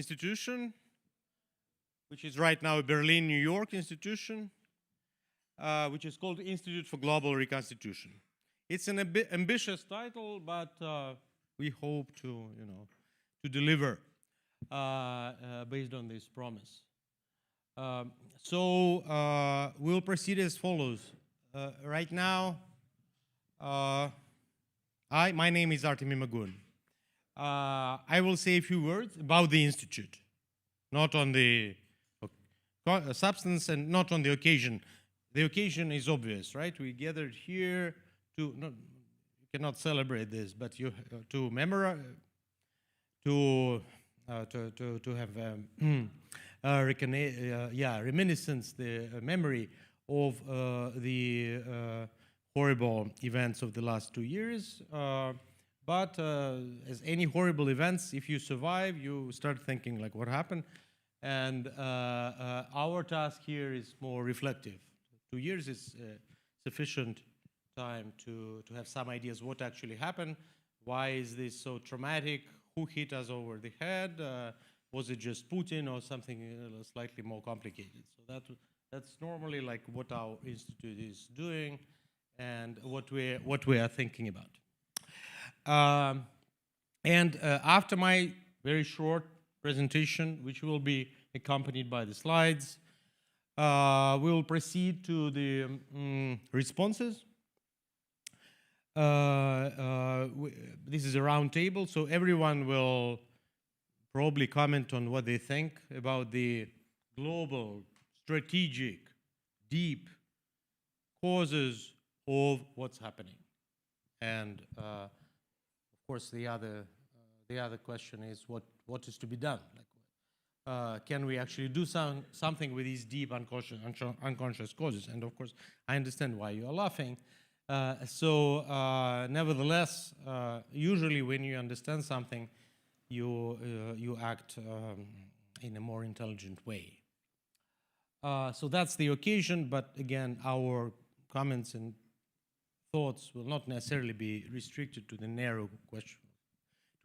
institution, which is right now a Berlin, New York institution, which is called Institute for Global Reconstitution. It's an ambitious title, but we hope to deliver based on this promise. So we'll proceed as follows. Right now, my name is Artemy Magun. I will say a few words about the Institute, not on the substance and not on the occasion. The occasion is obvious, right? We gathered here to, you cannot celebrate this, but to memorize, to have reminiscence, the memory of the horrible events of the last 2 years. But as any horrible events, if you survive, you start thinking like what happened. And our task here is more reflective. 2 years is sufficient time to have some ideas what actually happened. Why is this so traumatic? Who hit us over the head? Was it just Putin or something slightly more complicated? So that's normally like what our institute is doing and what we are thinking about. After my very short presentation, which will be accompanied by the slides, we will proceed to the responses. This is a round table, so everyone will probably comment on what they think about the global, strategic, deep causes of what's happening. And of course, the other question is what is to be done? Like, can we actually do something with these deep unconscious causes? And of course, I understand why you are laughing. Nevertheless, usually when you understand something, you act in a more intelligent way. So that's the occasion, but again, our comments and thoughts will not necessarily be restricted to the narrow question,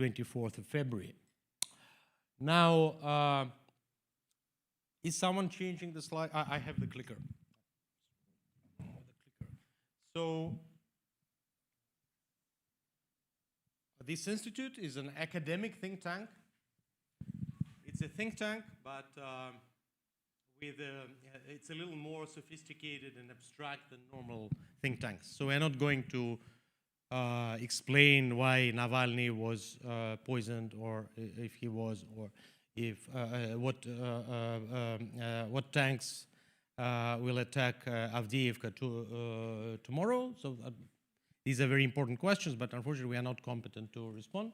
24th of February. Now, is someone changing the slide? I have the clicker. So, this institute is an academic think tank. It's a think tank, but it's a little more sophisticated and abstract than normal think tanks. So we're not going to explain why Navalny was poisoned, or if he was, or if what tanks will attack Avdiivka tomorrow. So these are very important questions, but unfortunately we are not competent to respond.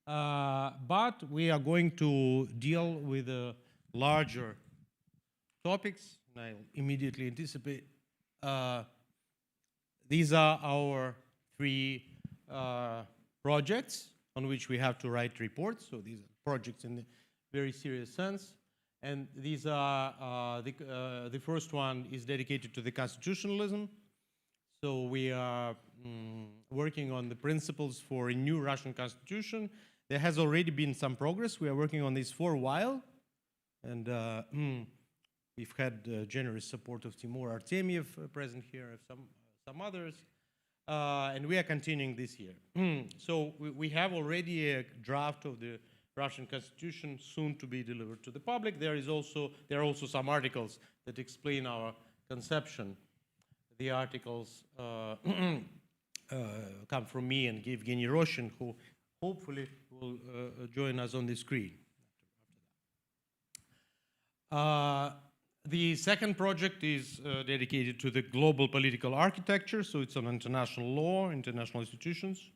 But we are going to deal with larger topics, and I immediately anticipate. These are our 3 projects on which we have to write reports. So these are projects in the very serious sense. And these are, the first one is dedicated to the constitutionalism. So we are working on the principles for a new Russian constitution. There has already been some progress. We are working on this for a while. And we've had generous support of Timur Artemyev present here, and some others. And we are continuing this year. So we have already a draft of the Russian constitution soon to be delivered to the public. There are also some articles that explain our conception. The articles come from me and Yevgeny Rosan, who hopefully will join us on the screen. The second project is dedicated to the global political architecture, so it's on international law, international institutions.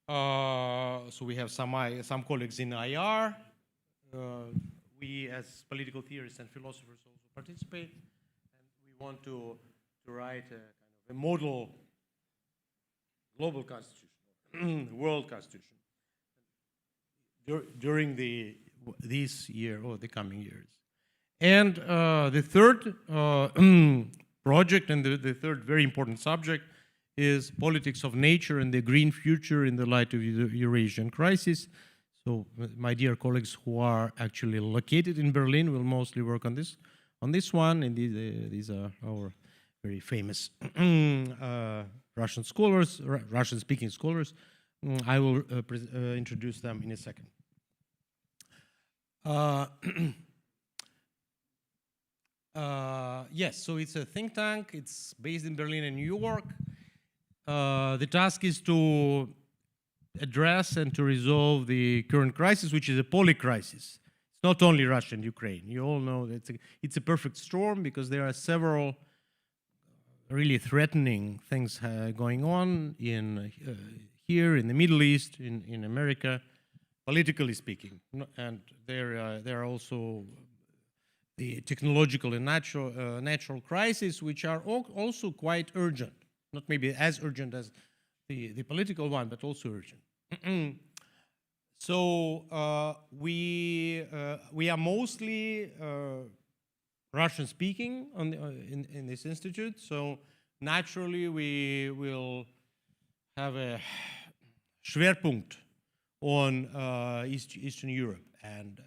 So we have some colleagues in IR. We, as political theorists and philosophers, also participate, and we want to write a kind of a model global constitution, world constitution, during this year or the coming years. And the third project and the third very important subject is politics of nature and the green future in the light of the Eurasian crisis. So my dear colleagues who are actually located in Berlin will mostly work on this one, and these are our very famous Russian scholars, Russian-speaking scholars. I will introduce them in a second. Yes, so it's a think tank. It's based in Berlin and New York. The task is to address and to resolve the current crisis, which is a poly-crisis. It's not only Russia and Ukraine. You all know that it's a perfect storm because there are several really threatening things going on in here in the Middle East, in America, politically speaking. And there are also the technological and natural crises, which are also quite urgent. Not maybe as urgent as the political one, but also urgent. So we are mostly Russian-speaking in this institute. So naturally, we will have a Schwerpunkt on Eastern Europe and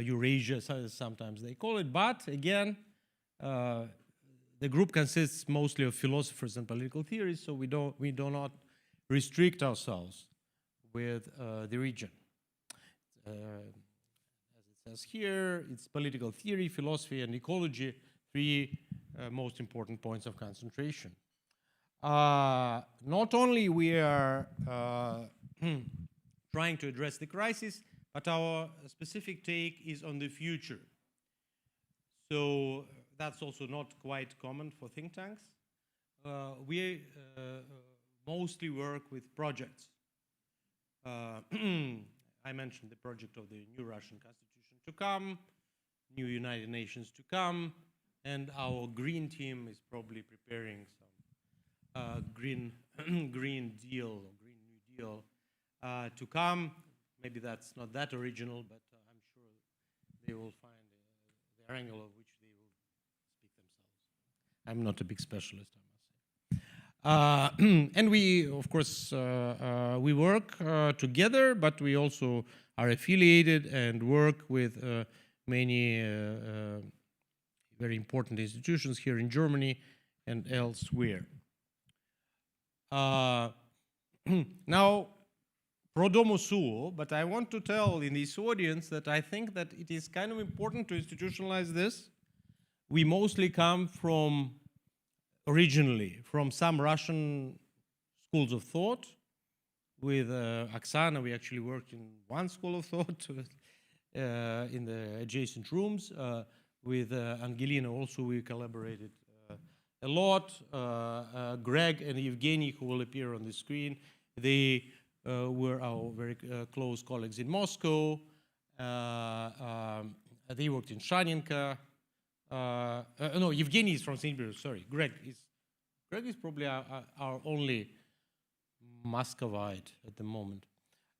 Eurasia, sometimes they call it. But again, the group consists mostly of philosophers and political theorists, so we do not restrict ourselves with the region. As it says here, it's political theory, philosophy, and ecology, three most important points of concentration. Not only we are trying to address the crisis, but our specific take is on the future. So that's also not quite common for think tanks. We mostly work with projects. I mentioned the project of the new Russian Constitution to come, new United Nations to come, and our green team is probably preparing some green deal or Green New Deal to come. Maybe that's not that original, but I'm sure they will find their angle of which they will speak themselves. I'm not a big specialist, I must say. And we, of course, we work together, but we also are affiliated and work with many very important institutions here in Germany and elsewhere. Now, pro domo suo, but I want to tell in this audience that I think that it is kind of important to institutionalize this. We mostly come from, originally, from some Russian schools of thought. With Oksana, we actually worked in one school of thought in the adjacent rooms. With Angelina also we collaborated a lot. Greg and Yevgeny, who will appear on the screen, they were our very close colleagues in Moscow. They worked in Shanenka. No, Yevgeny is from St. Petersburg, sorry. Greg is probably our only Muscovite at the moment.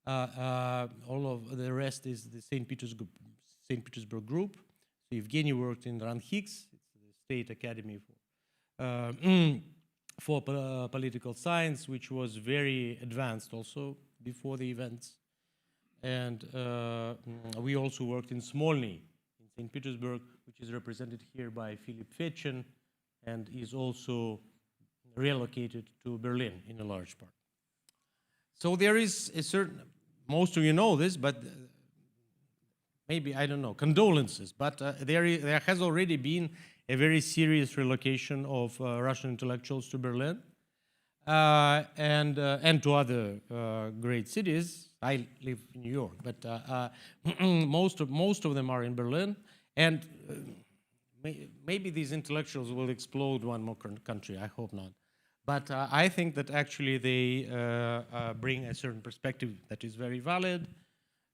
All of the rest is the St. Petersburg group. So Yevgeny worked in RANHIX, it's the State Academy for Political Science, which was very advanced also before the events. And we also worked in Smolny, in St. Petersburg, which is represented here by Philip Fetchen, and is also relocated to Berlin in a large part. So there is a certain, most of you know this, but maybe, I don't know, condolences, but there has already been a very serious relocation of Russian intellectuals to Berlin and to other great cities. I live in New York, but most of them are in Berlin, and maybe these intellectuals will explode one more country. I hope not. But I think that actually they bring a certain perspective that is very valid.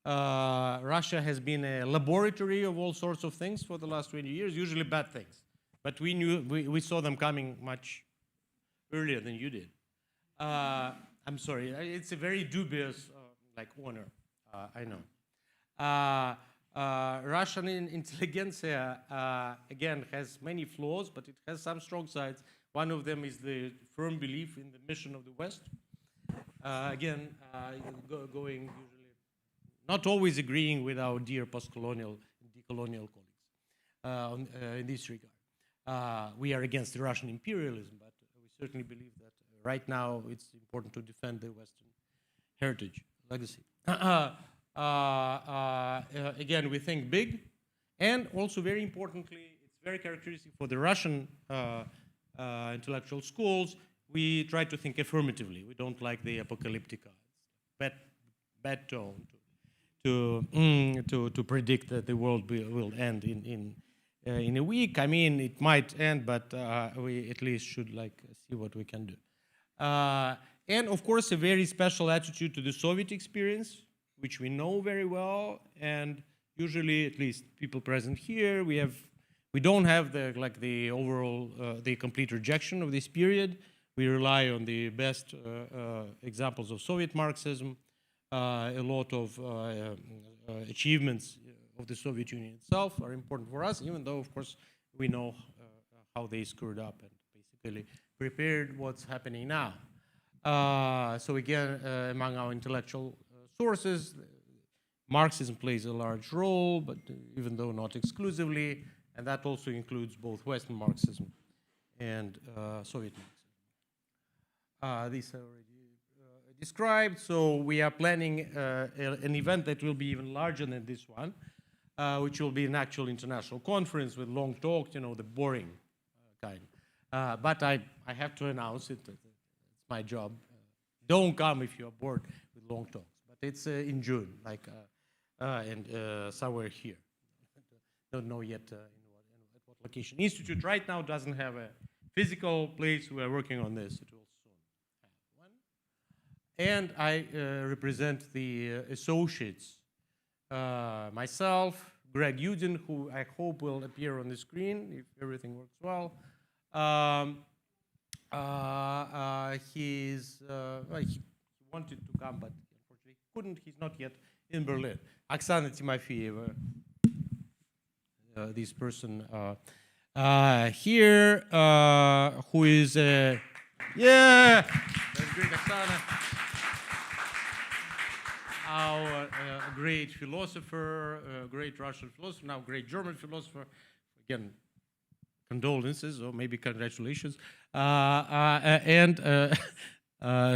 Russia has been a laboratory of all sorts of things for the last 20 years, usually bad things. But we saw them coming much earlier than you did. I'm sorry, it's a very dubious honor, I know. Russian intelligentsia, again, has many flaws, but it has some strong sides. One of them is the firm belief in the mission of the West. Again, going usually, not always agreeing with our dear post-colonial and decolonial colleagues in this regard. We are against the Russian imperialism, but we certainly believe that right now it's important to defend the Western heritage, legacy. Again, we think big, and also very importantly, it's very characteristic for the Russian intellectual schools. We try to think affirmatively. We don't like the apocalyptic bad tone to predict that the world will end in a week. I mean, it might end, but we at least should see what we can do. And of course, a very special attitude to the Soviet experience, which we know very well, and usually, at least people present here, we don't have the overall the complete rejection of this period. We rely on the best examples of Soviet Marxism, a lot of achievements of the Soviet Union itself are important for us, even though, of course, we know how they screwed up and basically prepared what's happening now. So again, among our intellectual sources, Marxism plays a large role, but even though not exclusively, and that also includes both Western Marxism and Soviet Marxism. This I already described, so we are planning an event that will be even larger than this one, which will be an actual international conference with long talks, the boring kind. But I have to announce it, it's my job. Don't come if you're bored with long talks, but it's in June, and somewhere here. Don't know yet at what location. Institute right now doesn't have a physical place. We are working on this. It will soon have one. And I represent the associates. Myself, Greg Udin, who I hope will appear on the screen if everything works well. He wanted to come, but unfortunately he couldn't. He's not yet in Berlin. Oksana Timofeyeva, this person here, who is, yeah, that's great, Oksana. Our great philosopher, great Russian philosopher, now great German philosopher. Again, condolences or maybe congratulations.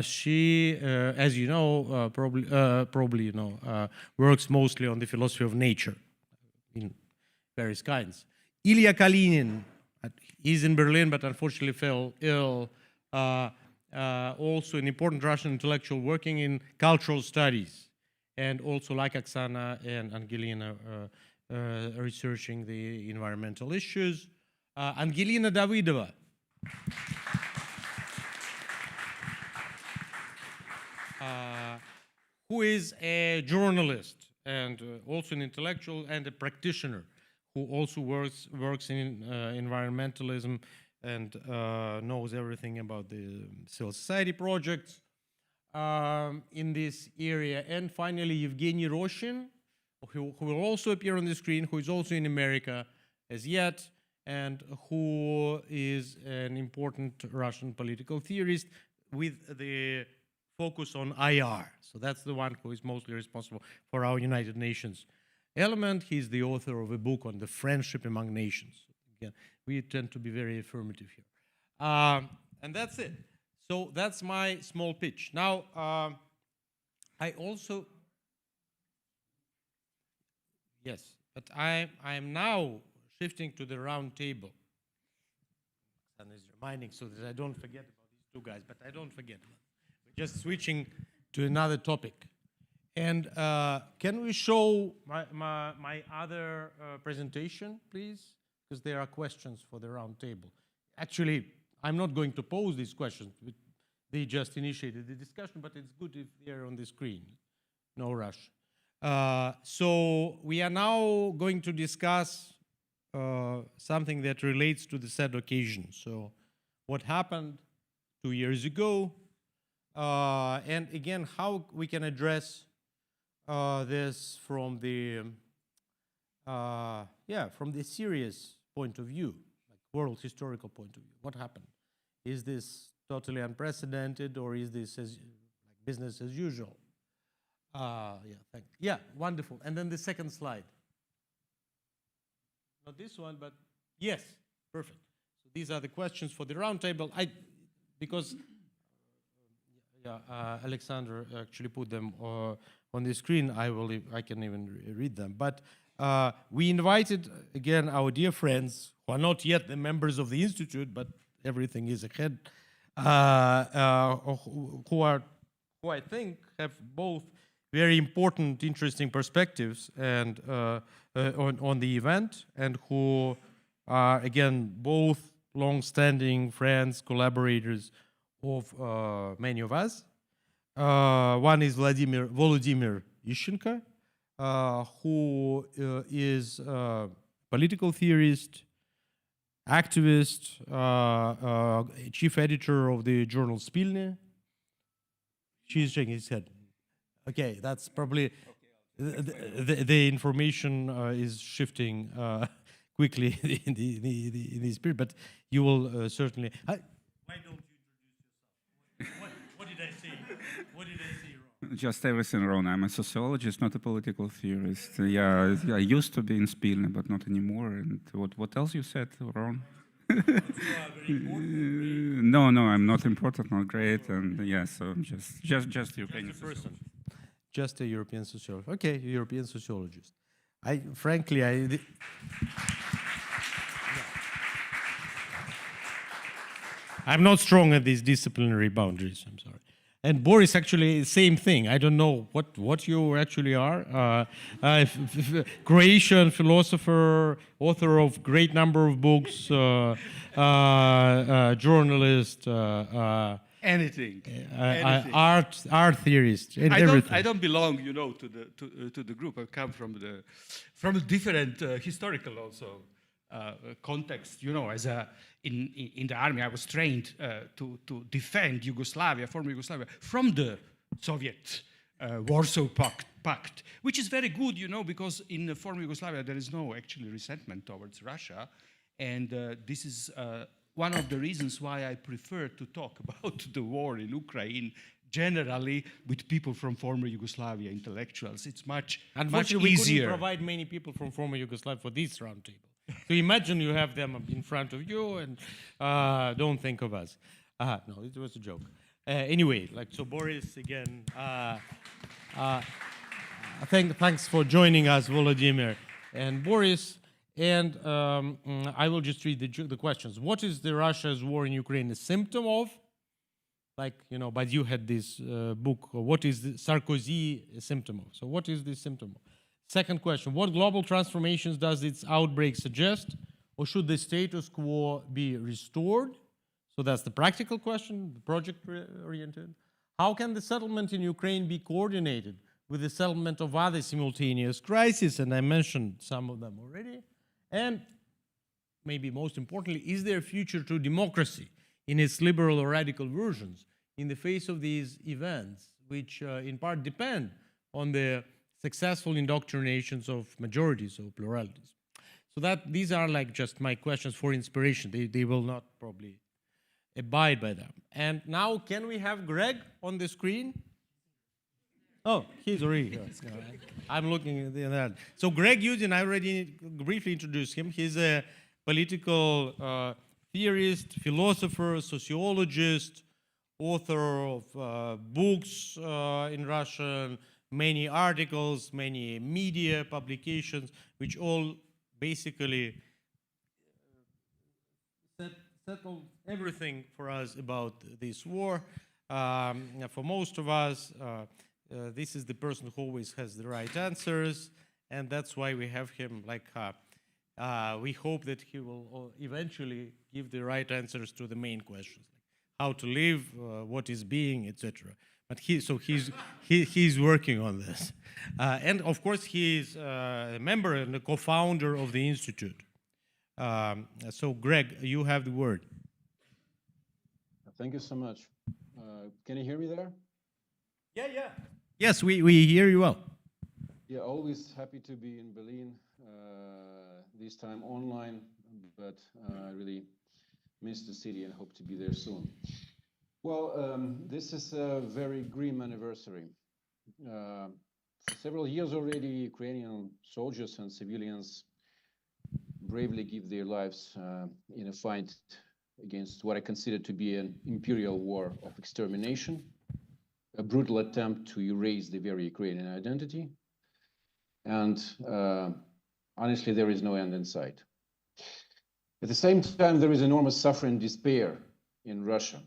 She, as you know, probably you know, works mostly on the philosophy of nature in various kinds. Ilya Kalinin is in Berlin, but unfortunately fell ill. Also an important Russian intellectual working in cultural studies, and also like Oksana and Angelina, researching the environmental issues. Angelina Davidova. Who is a journalist and also an intellectual and a practitioner who also works in environmentalism and knows everything about the civil society projects in this area. And finally, Yevgeny Rosan, who will also appear on the screen, who is also in America as yet, and who is an important Russian political theorist with the focus on IR. So that's the one who is mostly responsible for our United Nations element. He's the author of a book on the friendship among nations. Again, we tend to be very affirmative here. And that's it. So that's my small pitch. Now, I also, yes, but I am now shifting to the round table. And is reminding so that I don't forget about these two guys, but I don't forget. We're just switching to another topic. And can we show my other presentation, please? Because there are questions for the round table. Actually, I'm not going to pose these questions. They just initiated the discussion, but it's good if they're on the screen. No rush. So we are now going to discuss something that relates to the said occasion. So what happened 2 years ago, and again, how we can address this from the from the serious point of view, like world historical point of view. What happened? Is this totally unprecedented, or is this as like business as usual. Yeah, wonderful. And then the second slide. Not this one, but yes, perfect. So these are the questions for the roundtable. Because Alexander actually put them on the screen. I can even read them. But we invited again our dear friends who are not yet the members of the institute, but everything is ahead. Who I think have both very important, interesting perspectives and on the event, and who are again both long-standing friends, collaborators of many of us. One is Vladimir Ishchenko, who is a political theorist, activist, chief editor of the journal Spilne. She's shaking his head. Okay, that's probably the information is shifting quickly in this period, but you will certainly. Why don't you introduce yourself? What did I say? What did I say wrong? Just everything wrong. I'm a sociologist, not a political theorist. Yeah, I used to be in Spilne, but not anymore. And what else you said wrong? No, I'm not important, not great, and yeah, so I'm just European person. Just a European sociologist. Okay, European sociologist. Frankly, I'm not strong at these disciplinary boundaries. I'm sorry. And Boris, actually, same thing. I don't know what you actually are. Croatian philosopher, author of great number of books, journalist. Anything. Art theorist. I don't belong, to the group. I come from a different historical also context. As in the army, I was trained to defend Yugoslavia, former Yugoslavia, from the Soviet Warsaw Pact, which is very good, because in the former Yugoslavia there is no actually resentment towards Russia, and this is one of the reasons why I prefer to talk about the war in Ukraine generally with people from former Yugoslavia, intellectuals. It's much easier. Unfortunately, we couldn't provide many people from former Yugoslavia for this roundtable. So imagine you have them in front of you and don't think of us. No, it was a joke. Anyway, so Boris, again, thanks for joining us, Volodymyr and Boris. And I will just read the questions. What is the Russia's war in Ukraine a symptom of? But you had this book, what is the Sarkozy a symptom of? So what is this symptom of? Second question, what global transformations does its outbreak suggest? Or should the status quo be restored? So that's the practical question, the project-oriented. How can the settlement in Ukraine be coordinated with the settlement of other simultaneous crises? And I mentioned some of them already. And maybe most importantly, is there a future to democracy in its liberal or radical versions in the face of these events, which in part depend on the successful indoctrinations of majorities or pluralities? So these are just my questions for inspiration. They will not probably abide by them. And now, can we have Greg on the screen? Oh, he's already here. I'm looking at that. So Greg Yudin, I already briefly introduced him. He's a political theorist, philosopher, sociologist, author of books in Russian, many articles, many media publications, which all basically settled everything for us about this war. For most of us, this is the person who always has the right answers, and that's why we have him. We hope that he will eventually give the right answers to the main questions, like how to live, what is being, etc. But he's working on this, and of course he's a member and a co-founder of the institute. So Greg, you have the word. Thank you so much. Can you hear me there? Yeah. Yes, we hear you well. Yeah, always happy to be in Berlin, this time online, but I really miss the city and hope to be there soon. Well, this is a very grim anniversary. For several years already, Ukrainian soldiers and civilians bravely give their lives in a fight against what I consider to be an imperial war of extermination, a brutal attempt to erase the very Ukrainian identity. And honestly, there is no end in sight. At the same time, there is enormous suffering and despair in Russia.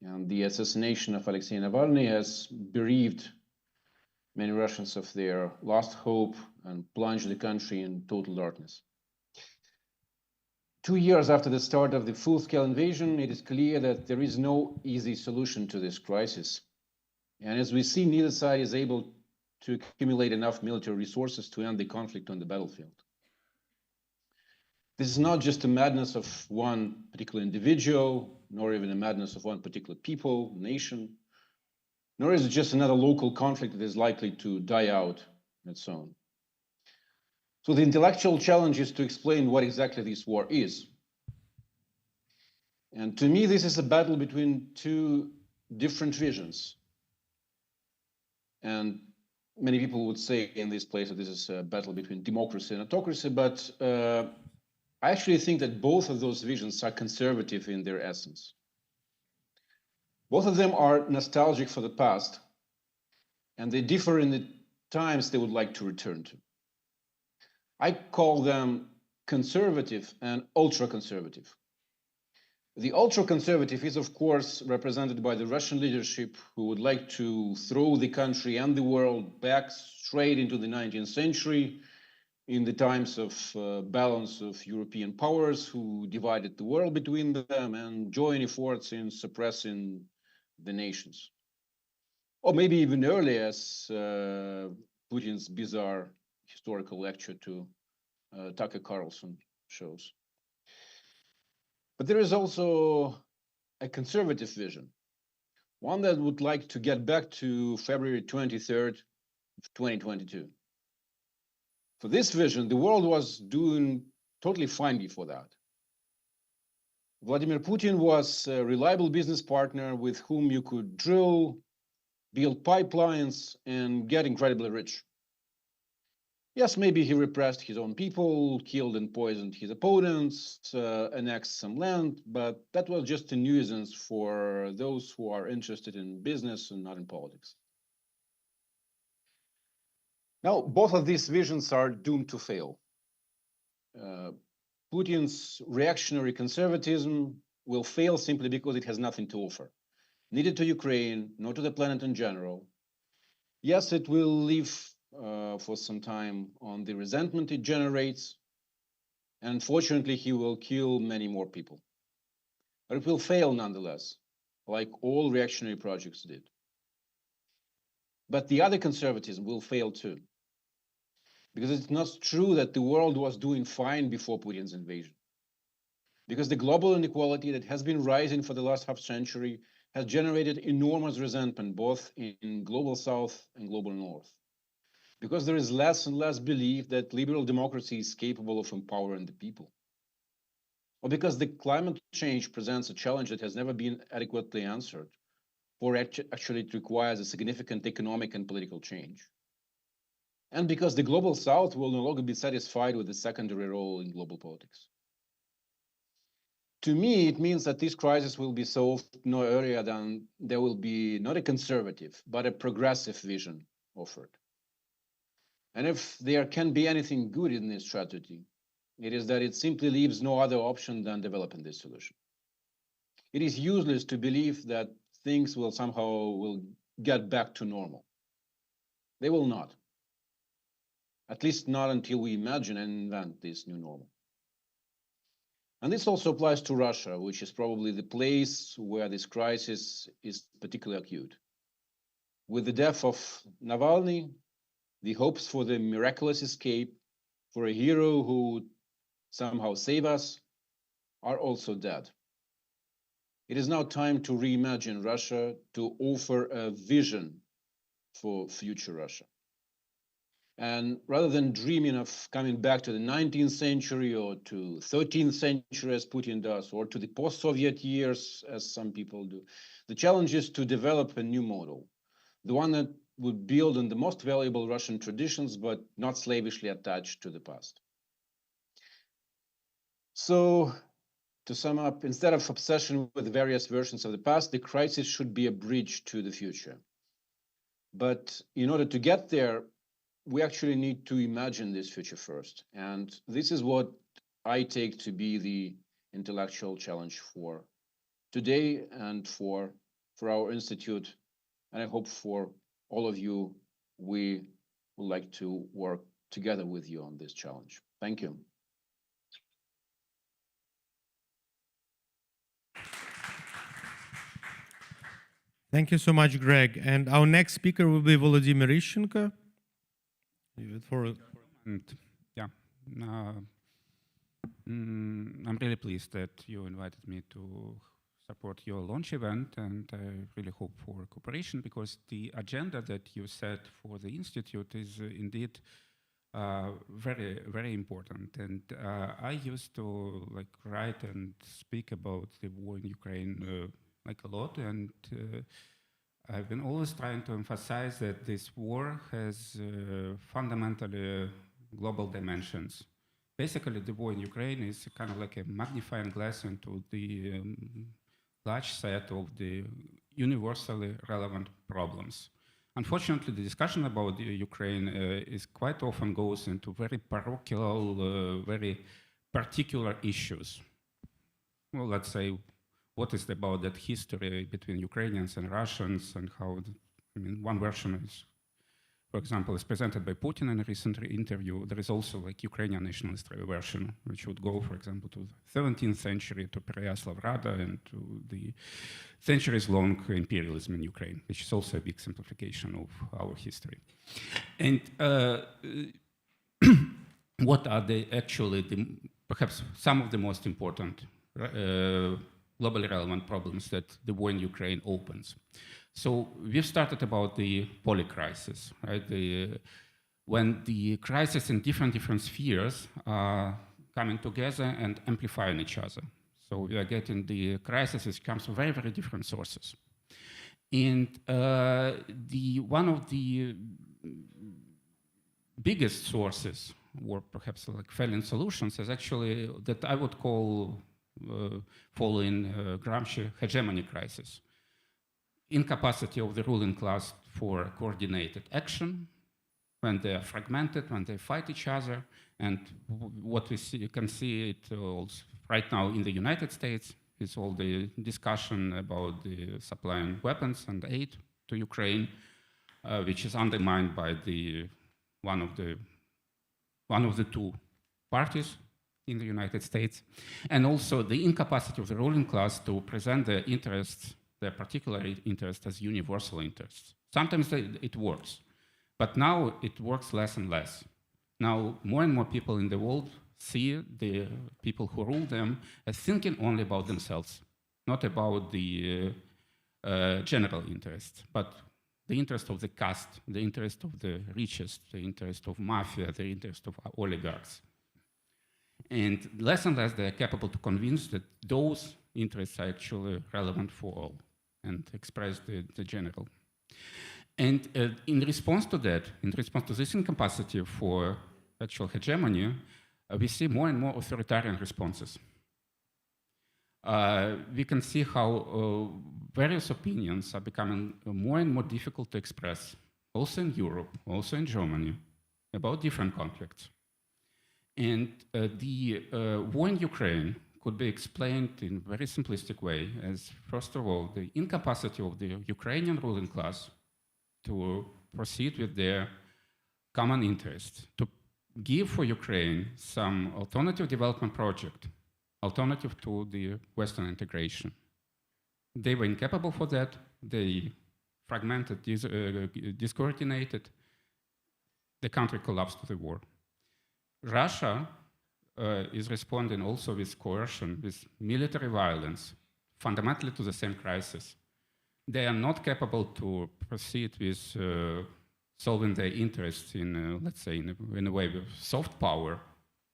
And the assassination of Alexei Navalny has bereaved many Russians of their last hope and plunged the country in total darkness. 2 years after the start of the full-scale invasion, it is clear that there is no easy solution to this crisis. And as we see, neither side is able to accumulate enough military resources to end the conflict on the battlefield. This is not just a madness of one particular individual, nor even a madness of one particular people, nation, nor is it just another local conflict that is likely to die out on its own. So the intellectual challenge is to explain what exactly this war is. And to me, this is a battle between two different visions. And many people would say in this place that this is a battle between democracy and autocracy, but I actually think that both of those visions are conservative in their essence. Both of them are nostalgic for the past, and they differ in the times they would like to return to. I call them conservative and ultra-conservative. The ultra-conservative is, of course, represented by the Russian leadership, who would like to throw the country and the world back straight into the 19th century, in the times of balance of European powers who divided the world between them and join efforts in suppressing the nations. Or maybe even earlier, as Putin's bizarre historical lecture to Tucker Carlson shows. But there is also a conservative vision, one that would like to get back to February 23rd, 2022. For this vision, the world was doing totally fine before that. Vladimir Putin was a reliable business partner with whom you could drill, build pipelines, and get incredibly rich. Yes, maybe he repressed his own people, killed and poisoned his opponents, annexed some land, but that was just a nuisance for those who are interested in business and not in politics. Now, both of these visions are doomed to fail. Putin's reactionary conservatism will fail simply because it has nothing to offer, neither to Ukraine, nor to the planet in general. Yes, it will live for some time on the resentment it generates, and unfortunately, he will kill many more people. But it will fail nonetheless, like all reactionary projects did. But the other conservatism will fail too, because it's not true that the world was doing fine before Putin's invasion. Because the global inequality that has been rising for the last half century has generated enormous resentment, both in global south and global north. Because there is less and less belief that liberal democracy is capable of empowering the people. Or because the climate change presents a challenge that has never been adequately answered, or actually it requires a significant economic and political change. And because the global south will no longer be satisfied with the secondary role in global politics. To me, it means that this crisis will be solved no earlier than there will be not a conservative, but a progressive vision offered. And if there can be anything good in this tragedy, it is that it simply leaves no other option than developing this solution. It is useless to believe that things will somehow get back to normal. They will not. At least not until we imagine and invent this new normal. And this also applies to Russia, which is probably the place where this crisis is particularly acute. With the death of Navalny, the hopes for the miraculous escape, for a hero who would somehow save us, are also dead. It is now time to reimagine Russia, to offer a vision for future Russia. And rather than dreaming of coming back to the 19th century or to 13th century, as Putin does, or to the post-Soviet years, as some people do, the challenge is to develop a new model, the one that would build on the most valuable Russian traditions, but not slavishly attached to the past. So, to sum up, instead of obsession with various versions of the past, the crisis should be a bridge to the future. But in order to get there, we actually need to imagine this future first. And this is what I take to be the intellectual challenge for today and for our institute. And I hope for all of you, we would like to work together with you on this challenge. Thank you. Thank you so much, Greg. And our next speaker will be Vladimir Ishchenko. I'm really pleased that you invited me to support your launch event, and I really hope for cooperation, because the agenda that you set for the Institute is indeed very, very important. And I used to write and speak about the war in Ukraine a lot, and I've been always trying to emphasize that this war has fundamentally global dimensions. Basically, the war in Ukraine is kind of like a magnifying glass into the large set of the universally relevant problems. Unfortunately, the discussion about Ukraine is quite often goes into very parochial, very particular issues. Well, let's say, what is about that history between Ukrainians and Russians, and how, one version is, for example, is presented by Putin in a recent interview. There is also Ukrainian nationalist version, which would go, for example, to the 17th century, to Pereyaslav Rada, and to the centuries-long imperialism in Ukraine, which is also a big simplification of our history. And what are perhaps some of the most important globally relevant problems that the war in Ukraine opens? So we've started about the polycrisis, right? When the crises in different spheres are coming together and amplifying each other. So we are getting the crisis which comes from very, very different sources. And one of the biggest sources, or perhaps failing solutions, is actually that I would call following Gramsci hegemony crisis. Incapacity of the ruling class for coordinated action, when they are fragmented, when they fight each other. And what we see, you can see it also right now in the United States, is all the discussion about the supplying weapons and aid to Ukraine, which is undermined by one of the two parties in the United States, and also the incapacity of the ruling class to present their interests, their particular interests, as universal interests. Sometimes it works, but now it works less and less. Now more and more people in the world see the people who rule them as thinking only about themselves, not about the general interest, but the interest of the caste, the interest of the richest, the interest of mafia, the interest of oligarchs. And less they are capable to convince that those interests are actually relevant for all and express the general. And in response to that, in response to this incapacity for actual hegemony, we see more and more authoritarian responses. We can see how various opinions are becoming more and more difficult to express, also in Europe, also in Germany, about different conflicts. And the war in Ukraine could be explained in a very simplistic way as, first of all, the incapacity of the Ukrainian ruling class to proceed with their common interest, to give for Ukraine some alternative development project, alternative to the Western integration. They were incapable for that. They fragmented, discoordinated. The country collapsed to the war. Russia is responding also with coercion, with military violence, fundamentally to the same crisis. They are not capable to proceed with solving their interests in, let's say, in a way of soft power.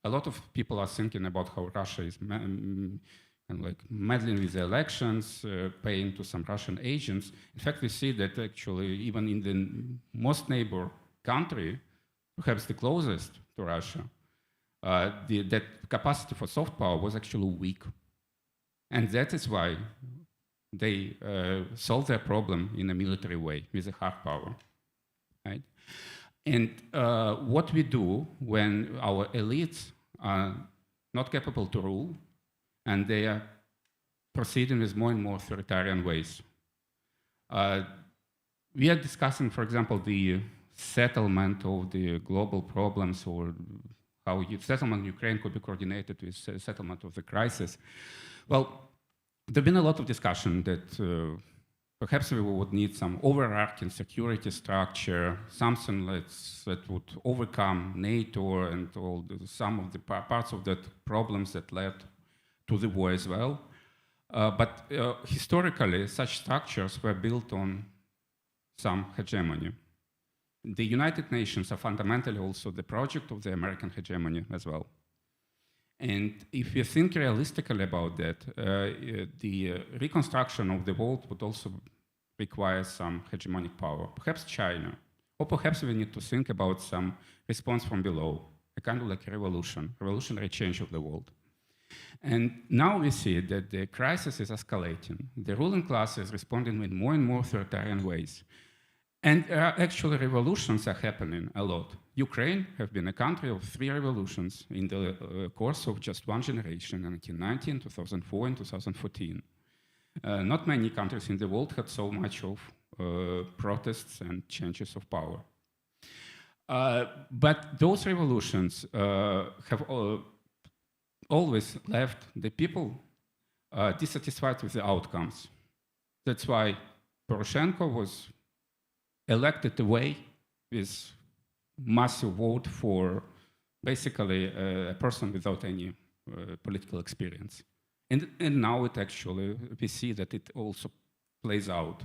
A lot of people are thinking about how Russia is meddling with the elections, paying to some Russian agents. In fact, we see that actually even in the most neighbor country, perhaps the closest to Russia, that capacity for soft power was actually weak. And that is why they solve their problem in a military way, with a hard power. Right? And what we do when our elites are not capable to rule, and they are proceeding with more and more authoritarian ways. We are discussing, for example, the settlement of the global problems, or how settlement in Ukraine could be coordinated with settlement of the crisis. Well, there's been a lot of discussion that perhaps we would need some overarching security structure, something that would overcome NATO and all some of the parts of that problems that led to the war as well. But historically, such structures were built on some hegemony. The United Nations are fundamentally also the project of the American hegemony as well. And if you think realistically about that, the reconstruction of the world would also require some hegemonic power, perhaps China, or perhaps we need to think about some response from below, a kind of like a revolutionary change of the world. And now we see that the crisis is escalating. The ruling class is responding in more and more authoritarian ways. And actually revolutions are happening a lot. Ukraine has been a country of 3 revolutions in the course of just one generation, in 1990, 2004, and 2014. Not many countries in the world had so much of protests and changes of power. But those revolutions have always left the people dissatisfied with the outcomes. That's why Poroshenko was elected away with massive vote for basically a person without any political experience. And now it actually, we see that it also plays out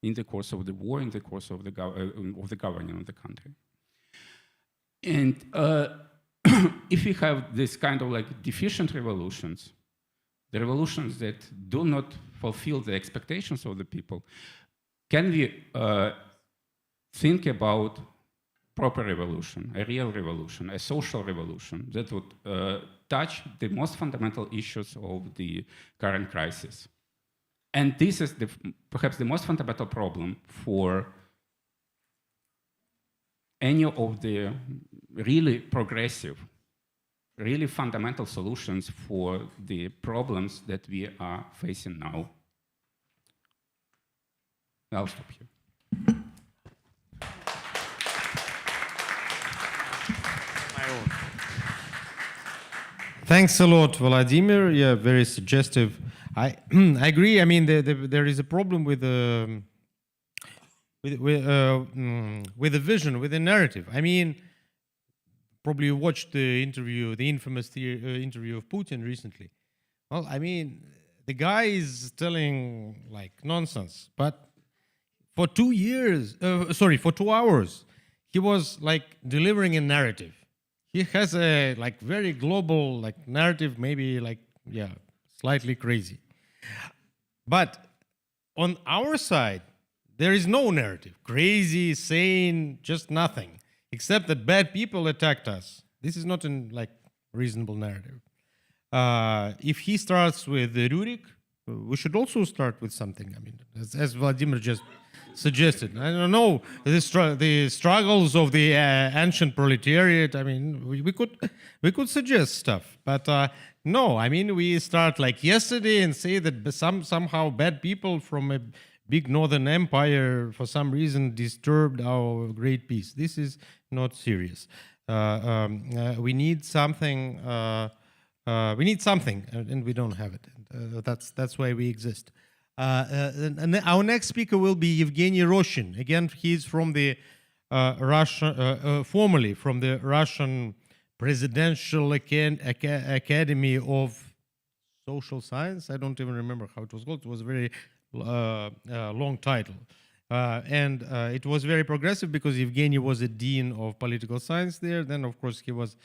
in the course of the war, in the course of the governing of the country. And if we have this kind of like deficient revolutions, the revolutions that do not fulfill the expectations of the people, can we think about proper revolution, a real revolution, a social revolution that would touch the most fundamental issues of the current crisis? And this is perhaps the most fundamental problem for any of the really progressive, really fundamental solutions for the problems that we are facing now. I'll stop here. Thanks a lot, Vladimir. Yeah, very suggestive. I agree. I mean, there is a problem with the vision, with the narrative. I mean, probably you watched the interview, the infamous interview of Putin recently. Well, I mean, the guy is telling like nonsense, but for 2 years, for 2 hours, he was like delivering a narrative. He has a like very global like narrative, maybe like, yeah, slightly crazy. But on our side, there is no narrative. Crazy, sane, just nothing. Except that bad people attacked us. This is not a like reasonable narrative. If he starts with Rurik, we should also start with something. I mean, as Vladimir just suggested. I don't know the struggles of the ancient proletariat. I mean, we could suggest stuff, but no. I mean, we start like yesterday and say that somehow bad people from a big northern empire for some reason disturbed our great peace. This is not serious. We need something. We need something, and we don't have it. That's why we exist. And our next speaker will be Yevgeny Rosan. Again, he's from the formerly from the Russian Presidential Academy of Social Science. I don't even remember how it was called. It was a very long title. And it was very progressive because Yevgeny was a dean of political science there. Then, of course, he was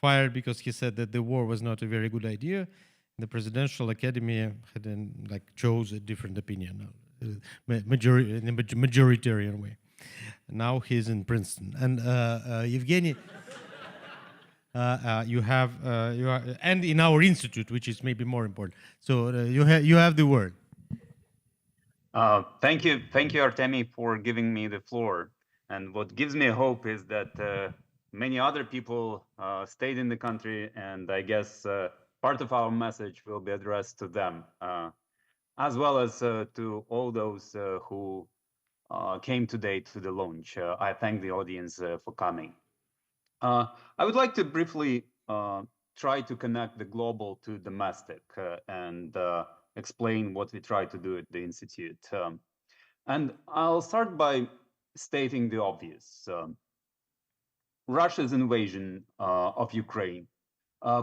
fired because he said that the war was not a very good idea. The presidential academy had chose a different opinion, in a majoritarian way. Now he's in Princeton, and Yevgeny, you are, and in our institute, which is maybe more important. So you have the word. Thank you, Artemy, for giving me the floor. And what gives me hope is that many other people stayed in the country, and I guess part of our message will be addressed to them, as well as to all those who came today to the launch. I thank the audience for coming. I would like to briefly try to connect the global to domestic and explain what we try to do at the Institute. And I'll start by stating the obvious. Russia's invasion of Ukraine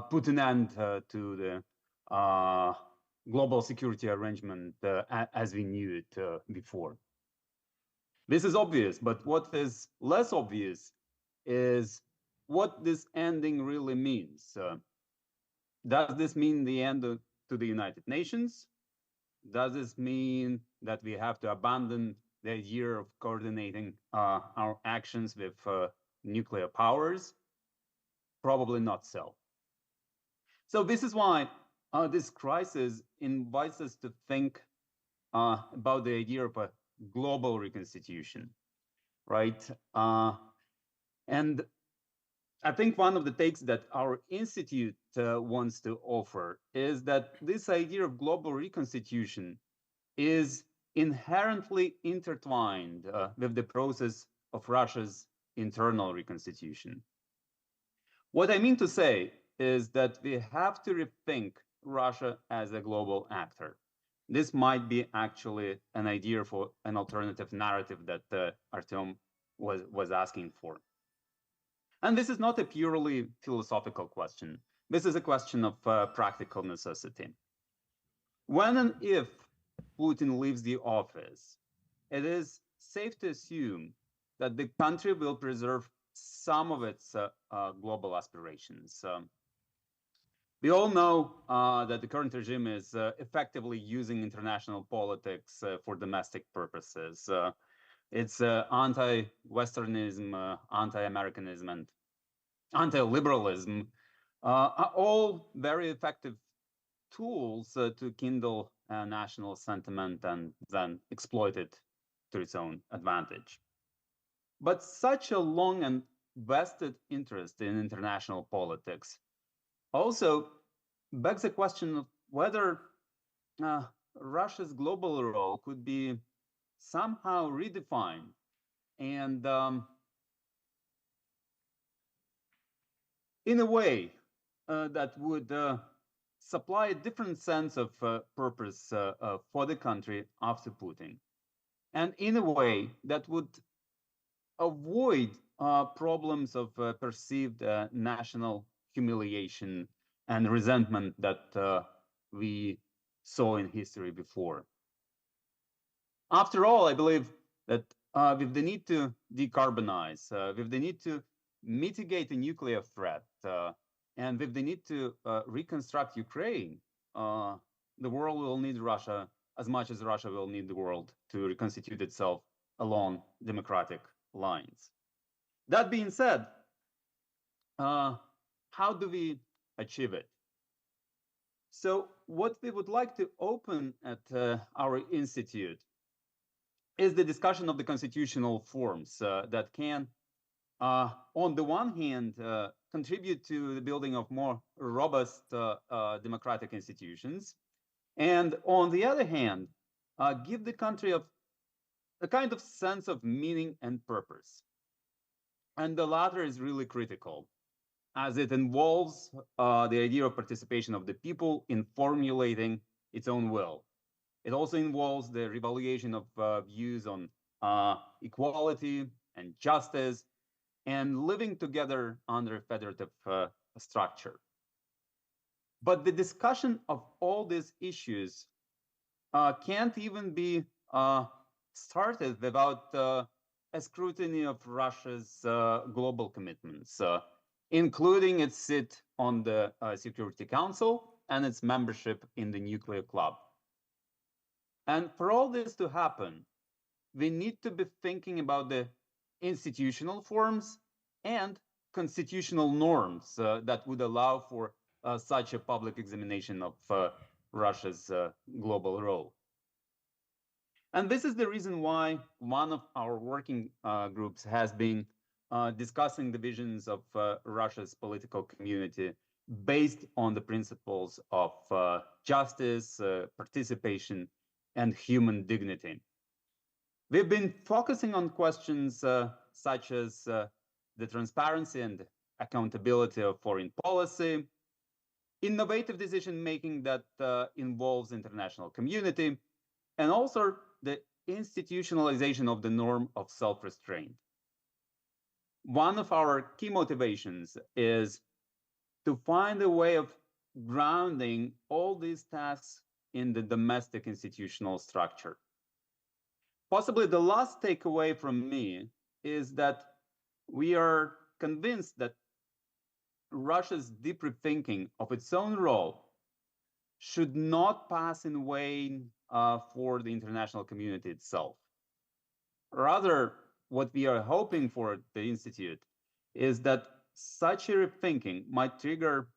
put an end to the global security arrangement as we knew it before. This is obvious, but what is less obvious is what this ending really means. Does this mean the end to the United Nations? Does this mean that we have to abandon the idea of coordinating our actions with nuclear powers? Probably not so. So this is why this crisis invites us to think about the idea of a global reconstitution, right? And I think one of the takes that our institute wants to offer is that this idea of global reconstitution is inherently intertwined with the process of Russia's internal reconstitution. What I mean to say is that we have to rethink Russia as a global actor. This might be actually an idea for an alternative narrative that Artem was asking for. And this is not a purely philosophical question. This is a question of practical necessity. When and if Putin leaves the office, it is safe to assume that the country will preserve some of its global aspirations. We all know that the current regime is effectively using international politics for domestic purposes. It's anti-Westernism, anti-Americanism, and anti-liberalism are all very effective tools to kindle national sentiment and then exploit it to its own advantage. But such a long and vested interest in international politics also begs the question of whether Russia's global role could be somehow redefined and in a way that would supply a different sense of purpose for the country after Putin, and in a way that would avoid problems of perceived national humiliation and resentment that we saw in history before. After all, I believe that with the need to decarbonize, with the need to mitigate the nuclear threat, and with the need to reconstruct Ukraine, the world will need Russia as much as Russia will need the world to reconstitute itself along democratic lines. That being said, how do we achieve it? So what we would like to open at our institute is the discussion of the constitutional forms that can, on the one hand, contribute to the building of more robust democratic institutions, and on the other hand, give the country a kind of sense of meaning and purpose. And the latter is really critical, as it involves the idea of participation of the people in formulating its own will. It also involves the revaluation of views on equality and justice and living together under a federative structure. But the discussion of all these issues can't even be started without a scrutiny of Russia's global commitments, including its seat on the Security Council and its membership in the nuclear club. And for all this to happen, we need to be thinking about the institutional forms and constitutional norms that would allow for such a public examination of Russia's global role. And this is the reason why one of our working groups has been discussing the visions of Russia's political community based on the principles of justice, participation, and human dignity. We've been focusing on questions such as the transparency and accountability of foreign policy, innovative decision-making that involves international community, and also the institutionalization of the norm of self-restraint. One of our key motivations is to find a way of grounding all these tasks in the domestic institutional structure. Possibly the last takeaway from me is that we are convinced that Russia's deep rethinking of its own role should not pass in vain for the international community itself. Rather, what we are hoping for at the Institute is that such a rethinking might trigger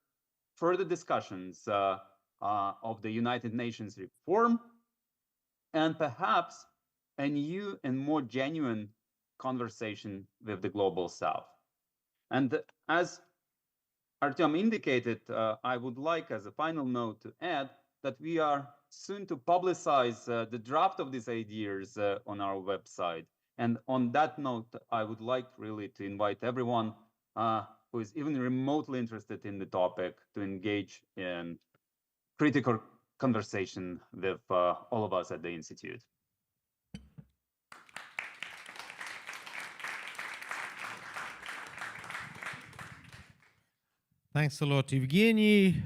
further discussions of the United Nations reform and perhaps a new and more genuine conversation with the Global South. And as Artyom indicated, I would like, as a final note, to add that we are soon to publicize the draft of these ideas on our website. And on that note, I would like really to invite everyone who is even remotely interested in the topic to engage in critical conversation with all of us at the Institute. Thanks a lot, Yevgeny.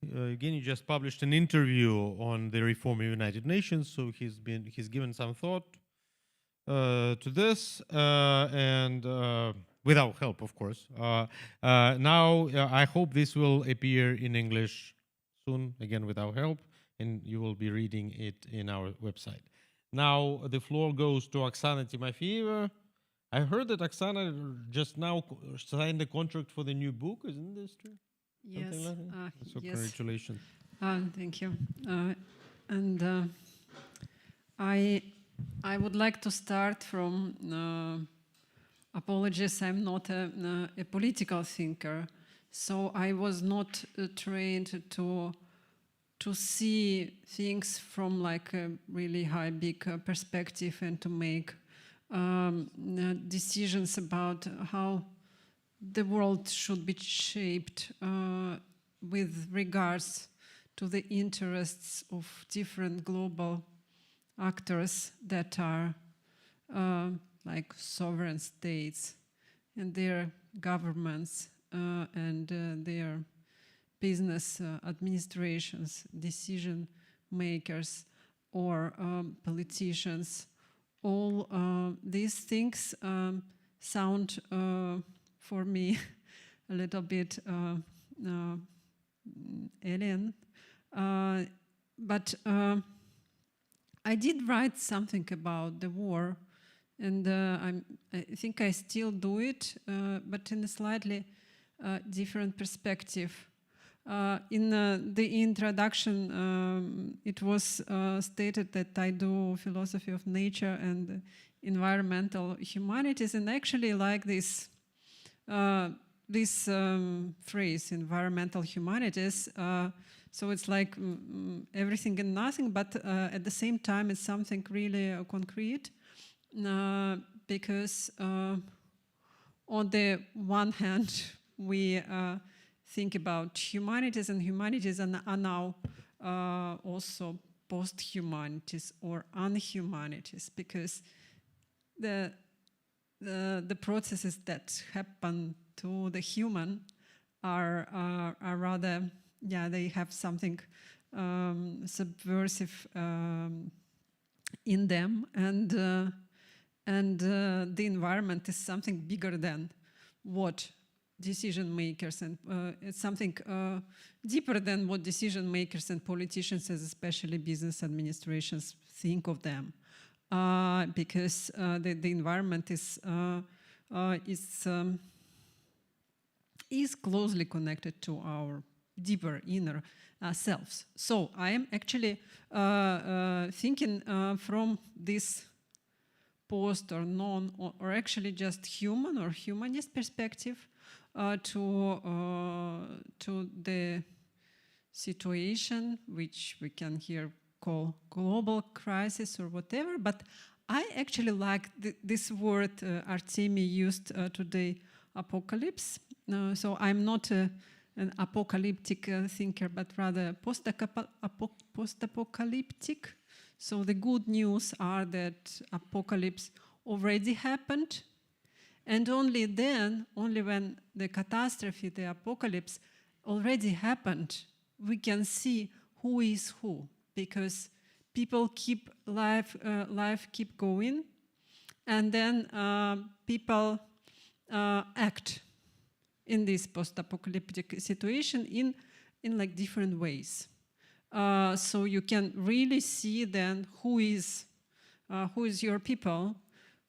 Yevgeny just published an interview on the reform of the United Nations, so he's given some thought to this, and without help, of course. Now, I hope this will appear in English soon, again without help, and you will be reading it in our website. Now, the floor goes to Oksana Timofeeva. I heard that Oksana just now signed a contract for the new book, isn't this true? Yes. Like that? So yes. congratulations. Thank you. I would like to start from apologies. I'm not a political thinker, so I was not trained to see things from like a really high, big perspective and to make decisions about how the world should be shaped with regards to the interests of different global actors that are like sovereign states and their governments and their business administrations, decision makers, or politicians. All these things sound for me a little bit alien, but I did write something about the war, and I think I still do it, but in a slightly different perspective. In the introduction, it was stated that I do philosophy of nature and environmental humanities, and actually like this phrase, environmental humanities. So it's like everything and nothing, but at the same time, it's something really concrete, because on the one hand, we think about humanities, and humanities are now also post-humanities or unhumanities, because the processes that happen to the human are rather, yeah, they have something subversive in them, and the environment is something bigger than what decision makers and it's something deeper than what decision makers and politicians, and especially business administrations, think of them, because the environment is closely connected to our deeper inner selves. So I am actually thinking from this post or non or actually just human or humanist perspective to the situation which we can here call global crisis or whatever. But I actually like this word Artemi used today, apocalypse. So I'm not an apocalyptic thinker, but rather post-apocalyptic. So the good news are that apocalypse already happened, and only then, only when the catastrophe, the apocalypse already happened, we can see who is who, because people keep life keep going, and then people act in this post-apocalyptic situation in like different ways. So you can really see then who is your people,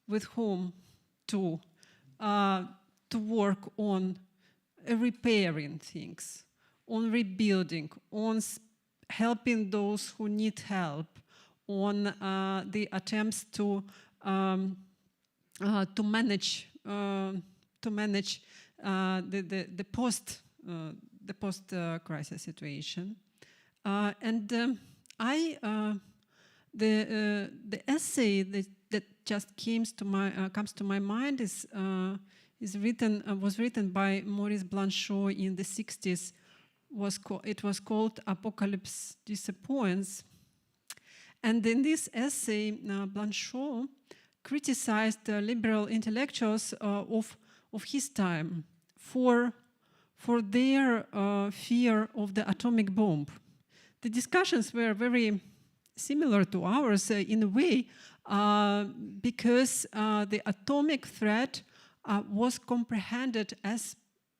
with whom to work on repairing things, on rebuilding, on helping those who need help, on the attempts to manage the post crisis situation. And the essay that just comes to my mind was written by Maurice Blanchot in the 60s. It was called Apocalypse Disappoints. And in this essay, Blanchot criticized the liberal intellectuals of his time for their fear of the atomic bomb. The discussions were very similar to ours in a way, because the atomic threat was comprehended as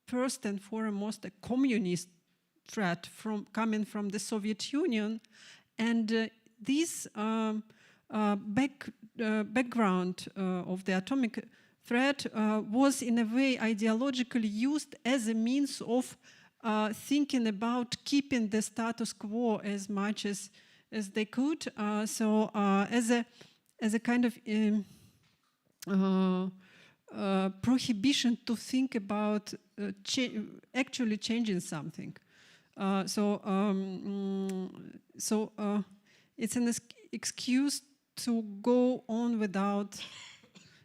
first and foremost a communist threat coming from the Soviet Union, and this background of the atomic threat was in a way ideologically used as a means of thinking about keeping the status quo as much as they could. So as a kind of prohibition to think about actually changing something. So it's an excuse to go on without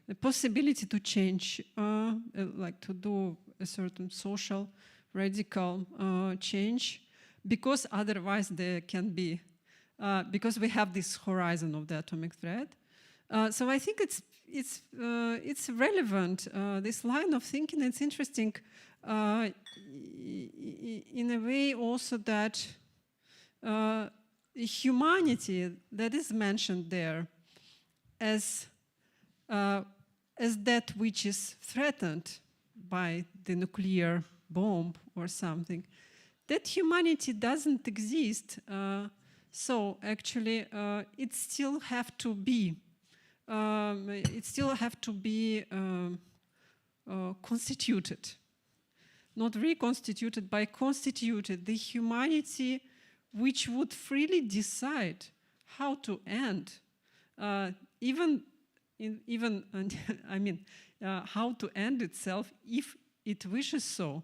the possibility to change, like to do a certain social radical change, because otherwise there can be, because we have this horizon of the atomic threat. So I think it's relevant. This line of thinking, it's interesting in a way also that humanity that is mentioned there as that which is threatened by the nuclear bomb or something, that humanity doesn't exist. So actually, it still have to be. Constituted, not reconstituted, by constituted, the humanity which would freely decide how to end, how to end itself if it wishes so.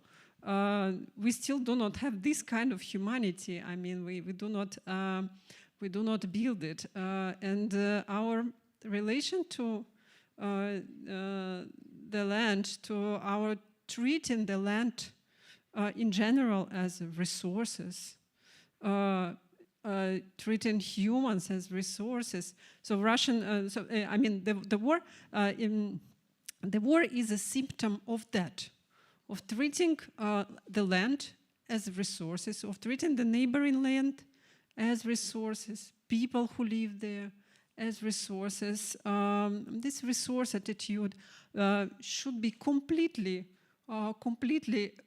We still do not have this kind of humanity. I mean, we do not build it, and our relation to the land, to our treating the land in general as resources, treating humans as resources. So the war is a symptom of that, of treating the land as resources, of treating the neighboring land as resources, people who live there as resources, this resource attitude should be completely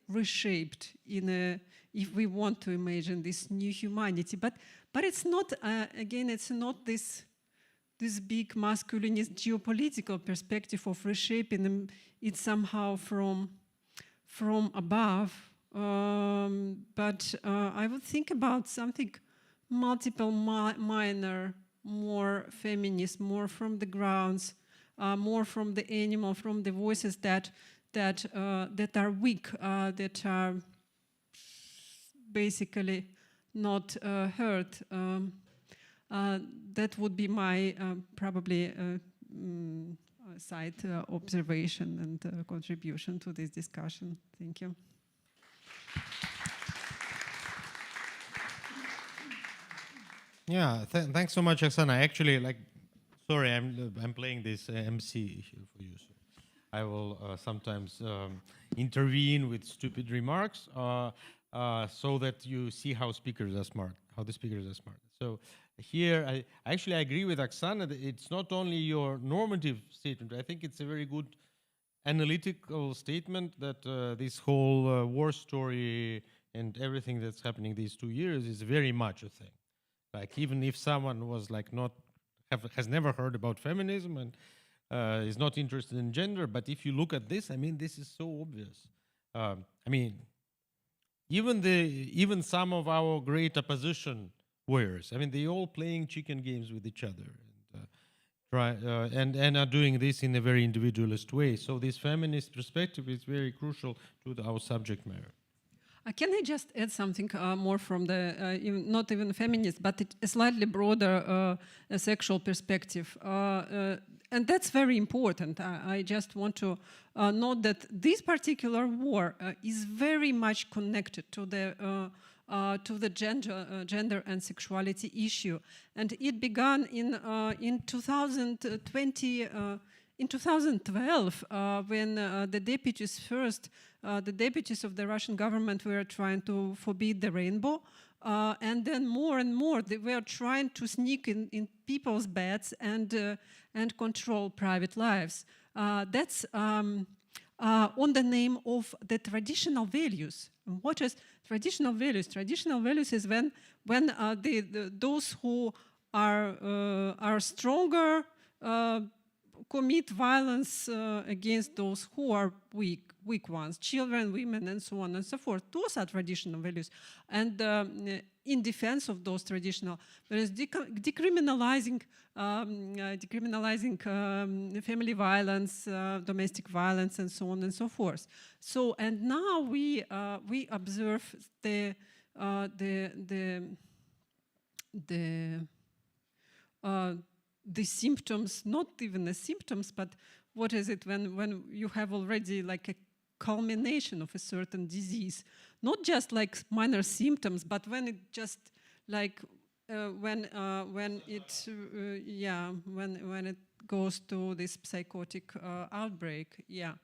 reshaped if we want to imagine this new humanity. But it's not, again, it's not this big masculinist geopolitical perspective of reshaping it somehow from above. But I would think about something multiple, minor, more feminist, more from the grounds, more from the animal, from the voices that are weak, that are basically not heard. That would be my probably side observation and contribution to this discussion. Thank you. Yeah, thanks so much, Oksana. Actually, sorry, I'm playing this MC here for you. So I will sometimes intervene with stupid remarks so that you see how speakers are smart, how the speakers are smart. So here, I agree with Oksana that it's not only your normative statement. I think it's a very good analytical statement that this whole war story and everything that's happening these 2 years is very much a thing. Like, even if someone was has never heard about feminism and is not interested in gender, but if you look at this, I mean, this is so obvious. I mean, even some of our great opposition warriors, I mean, they all playing chicken games with each other and are doing this in a very individualist way. So this feminist perspective is very crucial to our subject matter. Can I just add something more from the, not even feminist, but a slightly broader sexual perspective? And that's very important. I just want to note that this particular war is very much connected to the gender and sexuality issue. And it began in 2020, in 2012, when the deputies of the Russian government were trying to forbid the rainbow, and then more and more they were trying to sneak in people's beds and control private lives. That's on the name of the traditional values. What is traditional values? Traditional values is when those who are stronger commit violence against those who are weak ones, children, women, and so on and so forth. Those are traditional values. And in defense of those traditional values, decriminalizing family violence, domestic violence, and so on and so forth. So, and now we observe the symptoms, not even the symptoms, but what is it when you have already like a culmination of a certain disease, not just like minor symptoms, but when it just like when it goes to this psychotic outbreak. Yeah.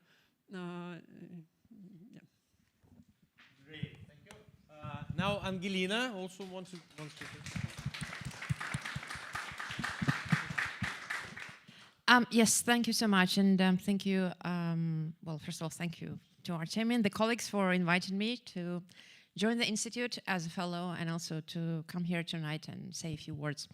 Great, thank you. Now Angelina also wants to. Yes, thank you so much, and thank you. Well, first of all, thank you to Artemy and the colleagues for inviting me to join the Institute as a fellow and also to come here tonight and say a few words.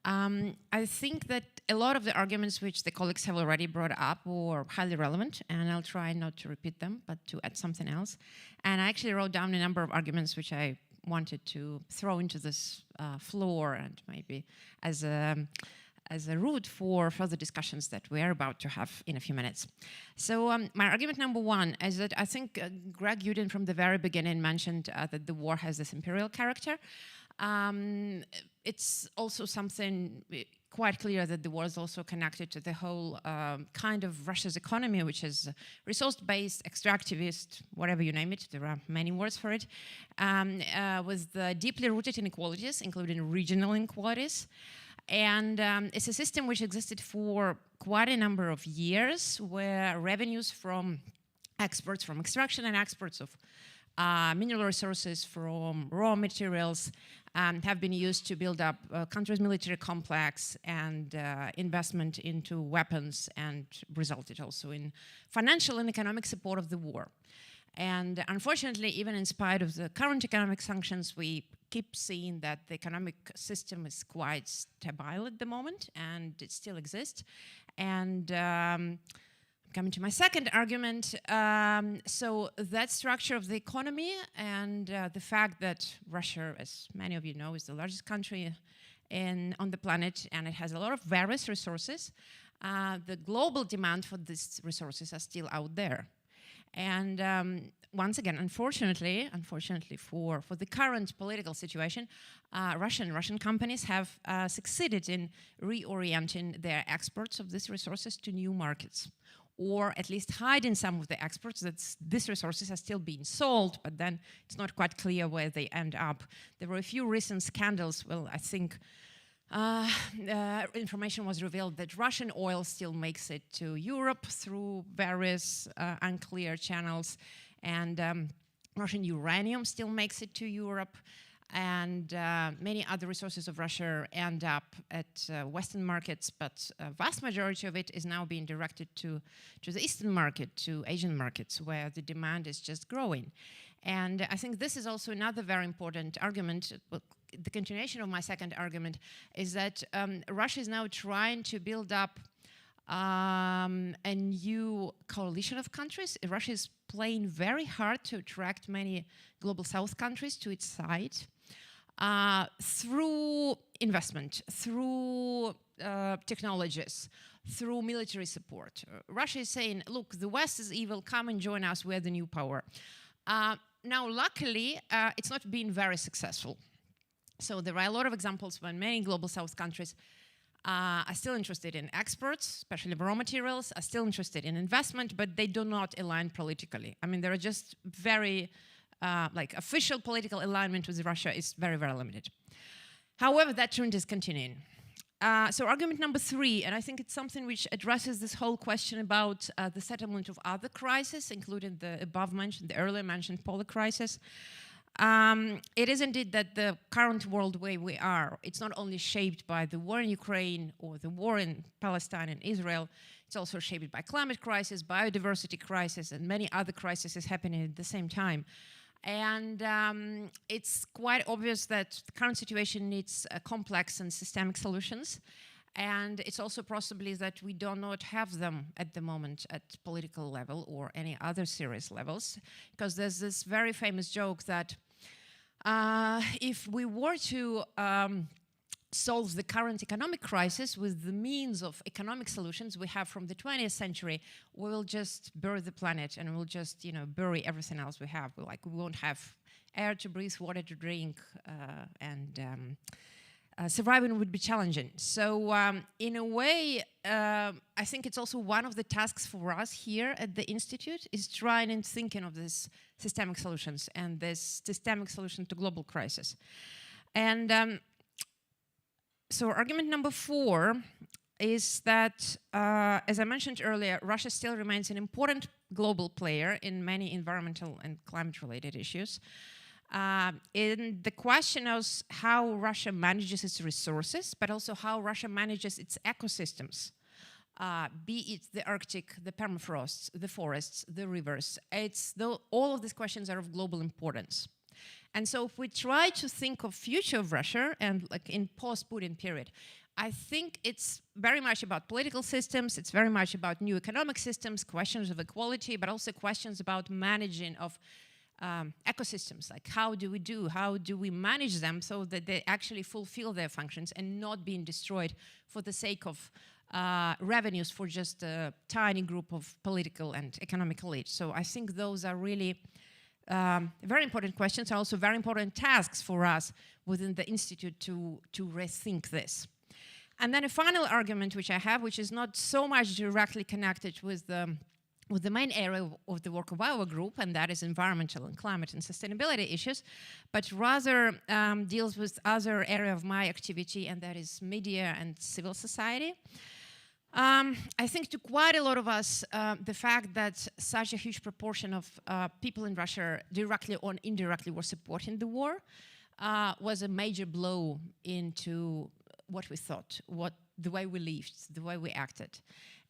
I think that a lot of the arguments which the colleagues have already brought up were highly relevant, and I'll try not to repeat them, but to add something else. And I actually wrote down a number of arguments which I wanted to throw into this floor and maybe as a route for further discussions that we are about to have in a few minutes. So my argument number one is that I think Greg Uden from the very beginning mentioned that the war has this imperial character. It's also something quite clear that the war is also connected to the whole kind of Russia's economy, which is resource-based, extractivist, whatever you name it, there are many words for it, with deeply rooted inequalities, including regional inequalities. And it's a system which existed for quite a number of years, where revenues from exports, from extraction and exports of mineral resources from raw materials have been used to build up country's military complex and investment into weapons, and resulted also in financial and economic support of the war. And unfortunately, even in spite of the current economic sanctions, we keep seeing that the economic system is quite stable at the moment, and it still exists. And coming to my second argument, so that structure of the economy and the fact that Russia, as many of you know, is the largest country on the planet, and it has a lot of various resources, the global demand for these resources are still out there. And once again, unfortunately for the current political situation, Russian companies have succeeded in reorienting their exports of these resources to new markets, or at least hiding some of the exports that these resources are still being sold, but then it's not quite clear where they end up. There were a few recent scandals. Well, I think information was revealed that Russian oil still makes it to Europe through various unclear channels, and Russian uranium still makes it to Europe, and many other resources of Russia end up at Western markets, but a vast majority of it is now being directed to the Eastern market, to Asian markets, where the demand is just growing. And I think this is also another very important argument. The continuation of my second argument is that Russia is now trying to build up a new coalition of countries. Russia is playing very hard to attract many global South countries to its side through investment, through technologies, through military support. Russia is saying, look, the West is evil, come and join us, we're the new power. Now, luckily, it's not been very successful. So there are a lot of examples when many global South countries are still interested in exports, especially raw materials, are still interested in investment, but they do not align politically. I mean, there are just very, official political alignment with Russia is very, very limited. However, that trend is continuing. So argument number 3, and I think it's something which addresses this whole question about the settlement of other crises, including the above-mentioned, the earlier mentioned Polish crisis. It is indeed that the current world where we are, it's not only shaped by the war in Ukraine or the war in Palestine and Israel, it's also shaped by climate crisis, biodiversity crisis, and many other crises happening at the same time. And it's quite obvious that the current situation needs complex and systemic solutions. And it's also possibly that we do not have them at the moment at political level or any other serious levels, because there's this very famous joke that if we were to solve the current economic crisis with the means of economic solutions we have from the 20th century, we will just bury the planet and we'll just, bury everything else we have. We won't have air to breathe, water to drink, and surviving would be challenging. So in a way, I think it's also one of the tasks for us here at the Institute is trying and thinking of these systemic solutions and this systemic solution to global crisis. And so argument number 4 is that, as I mentioned earlier, Russia still remains an important global player in many environmental and climate-related issues. In the question of how Russia manages its resources, but also how Russia manages its ecosystems, be it the Arctic, the permafrosts, the forests, the rivers. All of these questions are of global importance. And so if we try to think of future of Russia and like in post-Putin period, I think it's very much about political systems, it's very much about new economic systems, questions of equality, but also questions about managing of ecosystems, like how do we manage them so that they actually fulfill their functions and not being destroyed for the sake of revenues for just a tiny group of political and economic elites. So I think those are really very important questions, are also very important tasks for us within the Institute to rethink this. And then a final argument which I have, which is not so much directly connected with the main area of the work of our group, and that is environmental and climate and sustainability issues, but rather deals with other area of my activity, and that is media and civil society. I think to quite a lot of us, the fact that such a huge proportion of people in Russia directly or indirectly were supporting the war was a major blow into what we thought, the way we lived, the way we acted.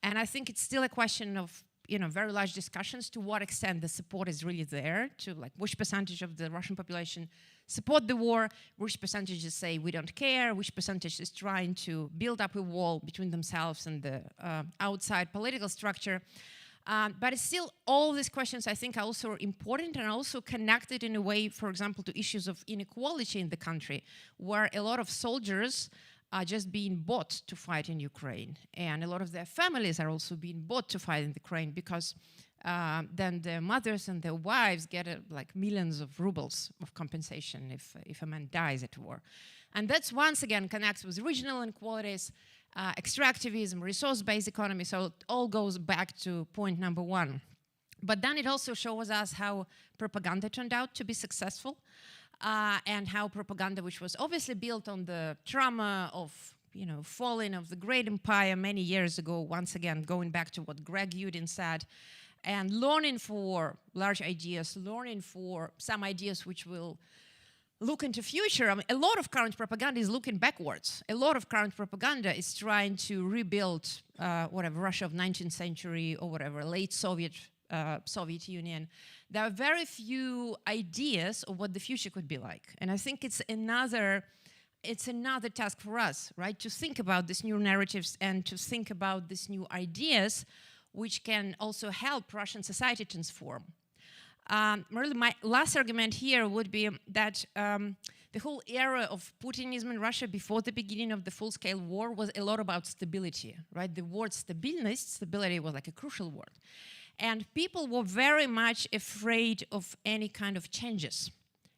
And I think it's still a question of very large discussions to what extent the support is really there, to like which percentage of the Russian population support the war, which percentages say we don't care, which percentage is trying to build up a wall between themselves and the outside political structure. But it's still, all these questions I think are also important and also connected in a way, for example, to issues of inequality in the country, where a lot of soldiers are just being bought to fight in Ukraine. And a lot of their families are also being bought to fight in Ukraine because then their mothers and their wives get like millions of rubles of compensation if a man dies at war. And that's once again connects with regional inequalities, extractivism, resource-based economy. So it all goes back to point number one. But then it also shows us how propaganda turned out to be successful. And how propaganda, which was obviously built on the trauma of falling of the great empire many years ago, once again going back to what Greg Yudin said, and learning for large ideas, learning for some ideas which will look into future. I mean, a lot of current propaganda is looking backwards. A lot of current propaganda is trying to rebuild whatever Russia of 19th century or whatever, late Soviet Union. There are very few ideas of what the future could be like. And I think it's another task for us, right? To think about these new narratives and to think about these new ideas which can also help Russian society transform. Really, my last argument here would be that the whole era of Putinism in Russia before the beginning of the full-scale war was a lot about stability, right? The word stability was like a crucial word. And people were very much afraid of any kind of changes.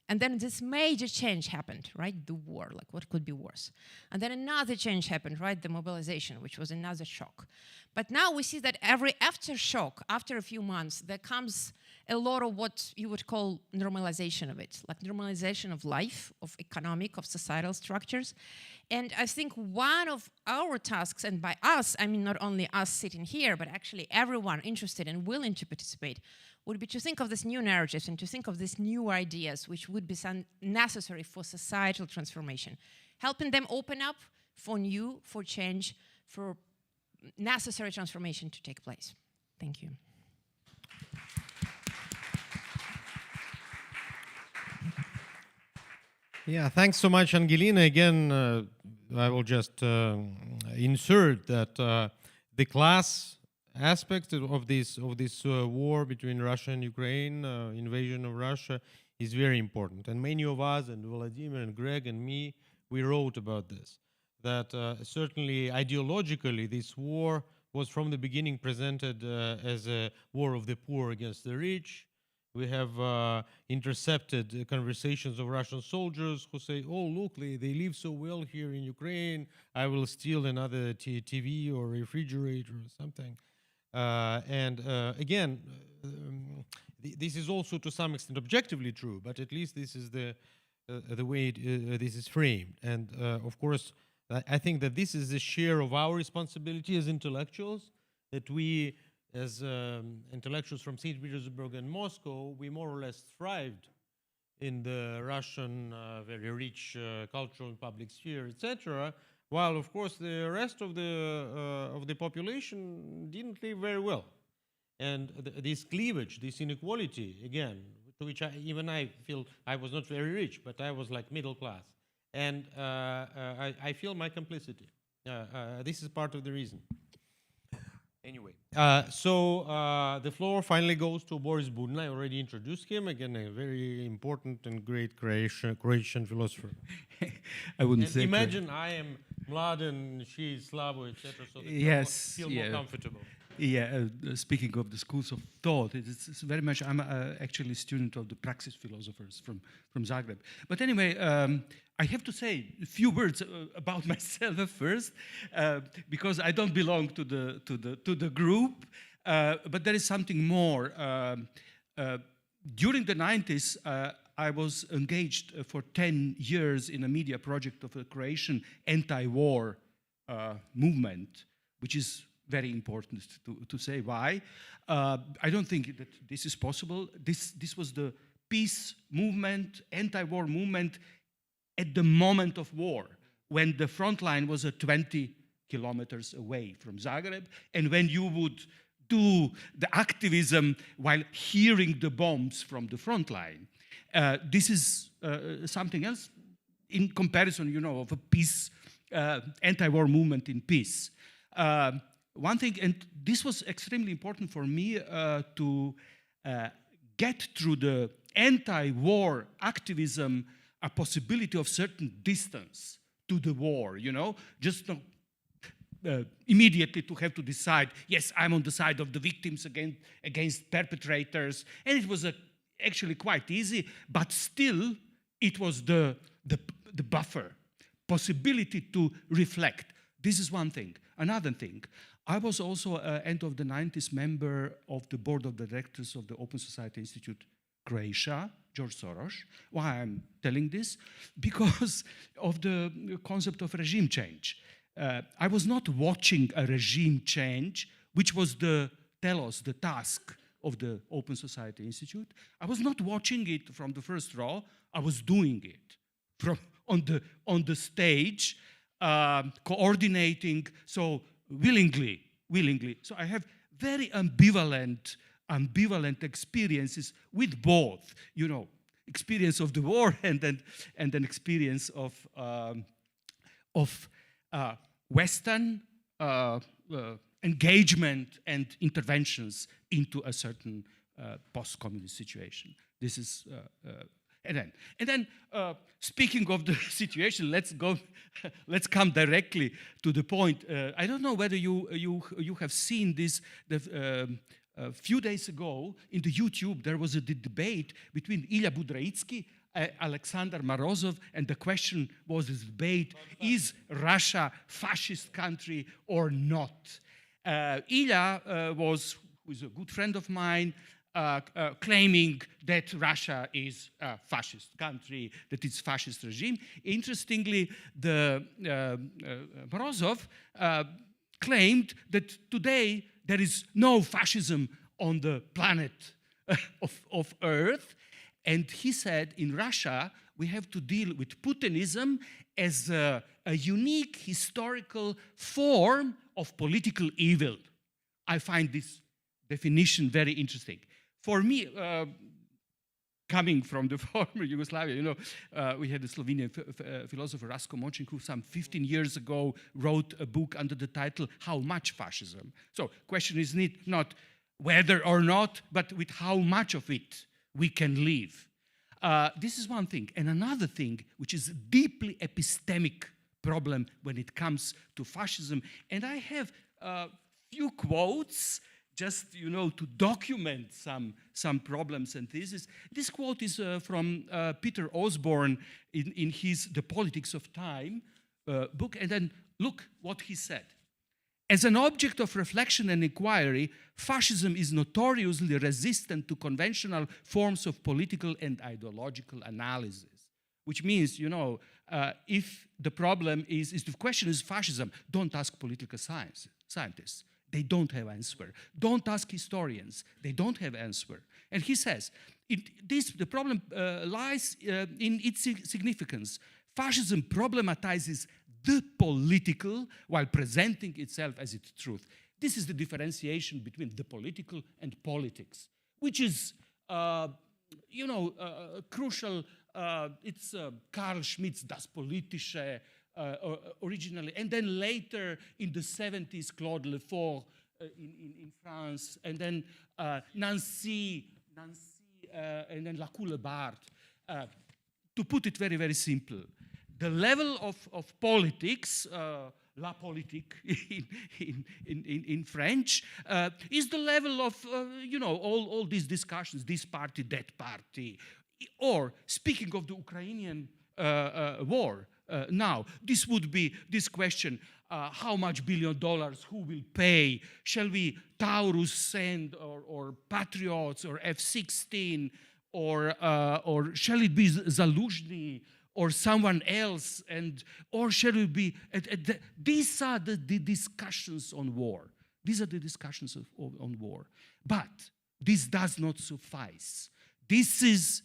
And then this major change happened, right? The war, like what could be worse? And then another change happened, right? The mobilization, which was another shock. But now we see that every aftershock, after a few months, there comes a lot of what you would call normalization of it, like normalization of life, of economic, of societal structures. And I think one of our tasks, and by us, I mean not only us sitting here, but actually everyone interested and willing to participate, would be to think of these new narratives and to think of these new ideas which would be necessary for societal transformation, helping them open up for new, for change, for necessary transformation to take place. Thank you. Yeah, thanks so much, Angelina. Again, I will just insert that the class aspect of this war between Russia and Ukraine, invasion of Russia, is very important. And many of us, and Vladimir and Greg and me, we wrote about this. That certainly ideologically this war was from the beginning presented as a war of the poor against the rich. We have intercepted conversations of Russian soldiers who say, oh, look, they live so well here in Ukraine, I will steal another TV or refrigerator or something. Again, this is also to some extent objectively true, but at least this is the way this is framed. And of course, I think that this is a share of our responsibility as intellectuals, that we, as intellectuals from St. Petersburg and Moscow, we more or less thrived in the Russian very rich cultural and public sphere, etc., while of course the rest of the population didn't live very well. And this cleavage, this inequality, again, to which even I feel I was not very rich, but I was like middle class. And I feel my complicity. This is part of the reason. Anyway, so the floor finally goes to Boris Buden. I already introduced him. Again, a very important and great Croatian philosopher. I wouldn't and say. Imagine I am Mladen, she is Slavo, etc. So that yes, you feel more comfortable. Yeah, speaking of the schools of thought, it's very much, I'm actually a student of the praxis philosophers from Zagreb. But anyway, I have to say a few words about myself first, because I don't belong to the group, but there is something more. During the 90s, I was engaged for 10 years in a media project of a Croatian anti-war movement, which is very important to say. Why? I don't think that this is possible. This was the peace movement, anti-war movement at the moment of war, when the front line was 20 kilometers away from Zagreb, and when you would do the activism while hearing the bombs from the front line. This is something else in comparison, you know, of a peace, anti-war movement in peace. One thing, and this was extremely important for me to get through the anti-war activism a possibility of certain distance to the war, you know, just not immediately to have to decide, yes, I'm on the side of the victims against perpetrators. And it was actually quite easy, but still it was the buffer, possibility to reflect. This is one thing. Another thing, I was also end of the 90s member of the board of directors of the Open Society Institute Croatia, George Soros. Why I'm telling this? Because of the concept of regime change. I was not watching a regime change, which was the telos, the task of the Open Society Institute. I was not watching it from the first row. I was doing it from on the stage, coordinating, so willingly. So I have very ambivalent experiences with both, you know, experience of the war and then experience of Western engagement and interventions into a certain post-communist situation. This is, and then speaking of the situation, let's come directly to the point. I don't know whether you have seen this. A few days ago, in the YouTube, there was a debate between Ilya Budraitsky, Alexander Morozov, and the question was this debate, is Russia fascist country or not? Ilya who's a good friend of mine, claiming that Russia is a fascist country, that it's fascist regime. Interestingly, the Morozov claimed that today there is no fascism on the planet of Earth. And he said, in Russia, we have to deal with Putinism as a unique historical form of political evil. I find this definition very interesting. For me, coming from the former Yugoslavia, you know, we had a Slovenian philosopher, Rasko Močnik, who some 15 years ago wrote a book under the title, How Much Fascism? So question is not whether or not, but with how much of it we can live. This is one thing. And another thing, which is a deeply epistemic problem when it comes to fascism, and I have a few quotes just, you know, to document some problems and theses. This quote is from Peter Osborne in his The Politics of Time book, and then look what he said. As an object of reflection and inquiry, fascism is notoriously resistant to conventional forms of political and ideological analysis, which means, you know, if the problem is the question is fascism, don't ask political scientists. They don't have answer. Don't ask historians. They don't have answer. And he says, the problem lies in its significance. Fascism problematizes the political while presenting itself as its truth. This is the differentiation between the political and politics, which is, you know, crucial. It's Carl Schmitt's Das Politische originally, and then later in the 70s, Claude Lefort in France, and then Nancy, and then Lacoue-Lebard. To put it very, very simple, the level of politics, la politique in French, is the level of, you know, all these discussions, this party, that party. Or, speaking of the Ukrainian war, now, this would be this question, how much $1 billion, who will pay? Shall we Taurus send, or Patriots, or F-16, or shall it be Zaluzhny, or someone else, or shall it be, these are the discussions on war. These are the discussions on war. But this does not suffice. This is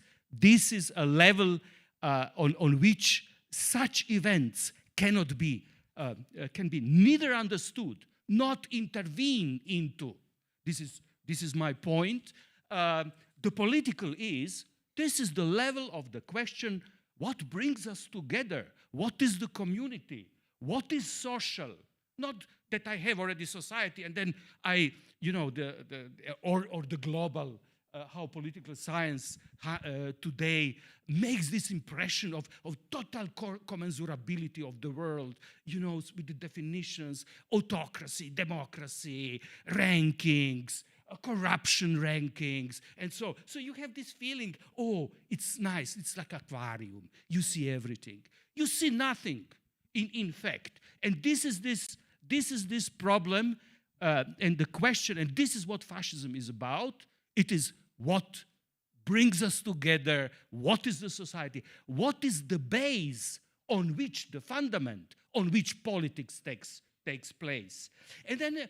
a level on which such events can be neither understood, not intervened into. This is my point. The political this is the level of the question, what brings us together? What is the community? What is social? Not that I have already society and then or the global, how political science today makes this impression of total commensurability of the world, with the definitions, autocracy, democracy, rankings, corruption rankings, and so you have this feeling, oh, it's nice, it's like aquarium, you see everything. You see nothing, in fact. And this is this problem and the question, and this is what fascism is about. It is what brings us together, what is the society, what is the base on which, the fundament on which politics takes place. And then